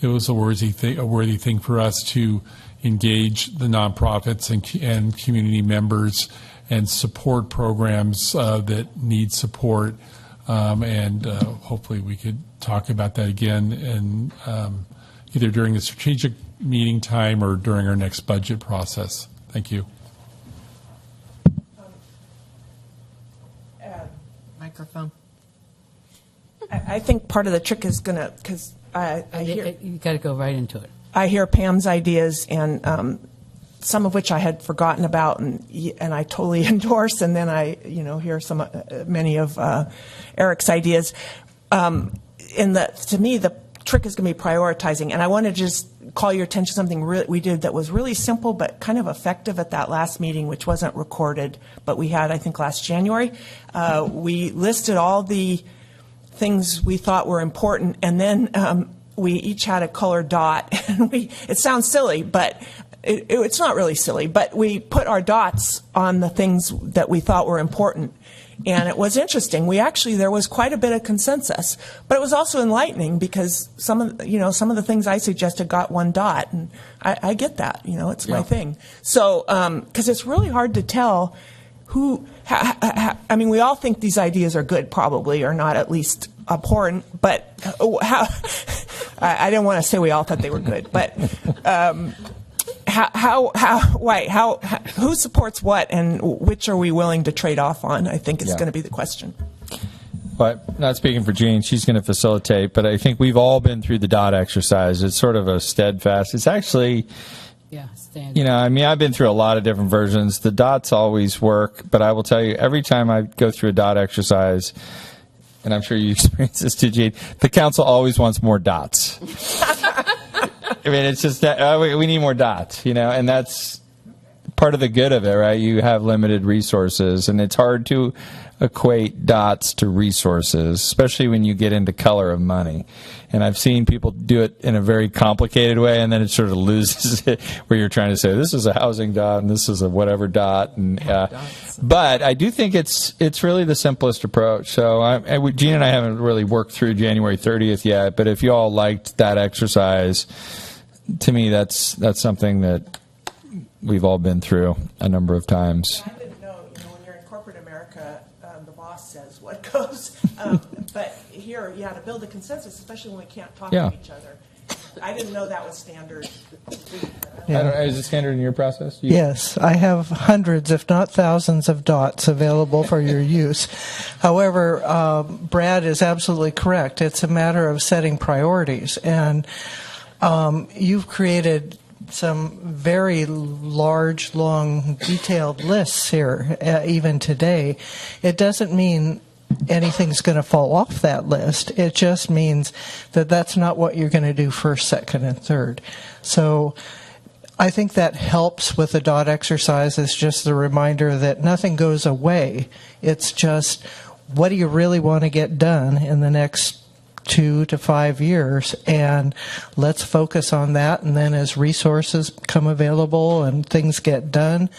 was a worthy thing for us to engage the nonprofits and community members and support programs that need support, and hopefully we could talk about that again, and either during the strategic meeting time or during our next budget process. Thank you. Microphone. I think part of the trick is going to, because I hear You got to go right into it. I hear Pam's ideas, and some of which I had forgotten about, and I totally endorse. And then I, hear many of Eric's ideas. To me, the trick is going to be prioritizing. And I want to just call your attention to something we did that was really simple but kind of effective at that last meeting, which wasn't recorded, but we had, I think, last January. We listed all the things we thought were important, and then we each had a colored dot. And it sounds silly, but it's not really silly, but we put our dots on the things that we thought were important. And it was interesting. There was quite a bit of consensus, but it was also enlightening because some of the things I suggested got one dot, and I get that. It's my thing. So, because it's really hard to tell I mean, we all think these ideas are good, probably, or not at least abhorrent, but I didn't want to say we all thought they were good, but who supports what, and which are we willing to trade off on, I think is going to be the question. But not speaking for Jean, she's going to facilitate, but I think we've all been through the DOT exercise. It's sort of a steadfast. It's actually... Yeah, standard. I've been through a lot of different versions. The dots always work, but I will tell you, every time I go through a dot exercise, and I'm sure you experience this too, Jade, the council always wants more dots. I mean, it's just that we need more dots, and that's part of the good of it, right? You have limited resources, and it's hard to equate dots to resources, especially when you get into color of money. And I've seen people do it in a very complicated way, and then it sort of loses it, where you're trying to say, this is a housing dot, and this is a whatever dot. And but I do think it's really the simplest approach. So Gina and I haven't really worked through January 30th yet, but if you all liked that exercise, to me, that's something that we've all been through a number of times. I didn't know, when you're in corporate America, the boss says what goes. But here, to build a consensus, especially when we can't talk to each other. I didn't know that was standard. Is it standard in your process? Yes, I have hundreds, if not thousands, of dots available for your use. However, Brad is absolutely correct. It's a matter of setting priorities. And you've created some very large, long, detailed lists here, even today. It doesn't mean anything's going to fall off that list. It just means that that's not what you're going to do first, second, and third. So I think that helps with the dot exercise. It's just the reminder that nothing goes away. It's just, what do you really want to get done in the next 2 to 5 years, and let's focus on that. And then as resources come available and things get done,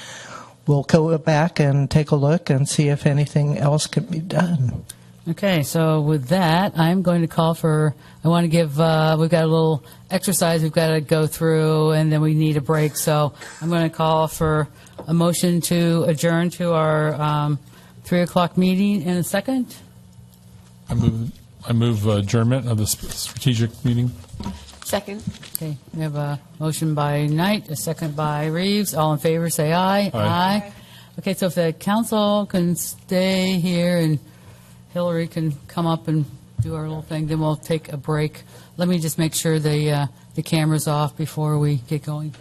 we'll go back and take a look and see if anything else can be done. Okay, so with that, I'm going to call for, I want to give, we've got a little exercise we've got to go through, and then we need a break. So I'm going to call for a motion to adjourn to our 3 o'clock meeting in a second. I move adjournment of the strategic meeting. Second. Okay, we have a motion by Knight, a second by Reeves. All in favor, say aye. Aye. Okay, so if the council can stay here and Hillary can come up and do our little thing, then we'll take a break. Let me just make sure the camera's off before we get going.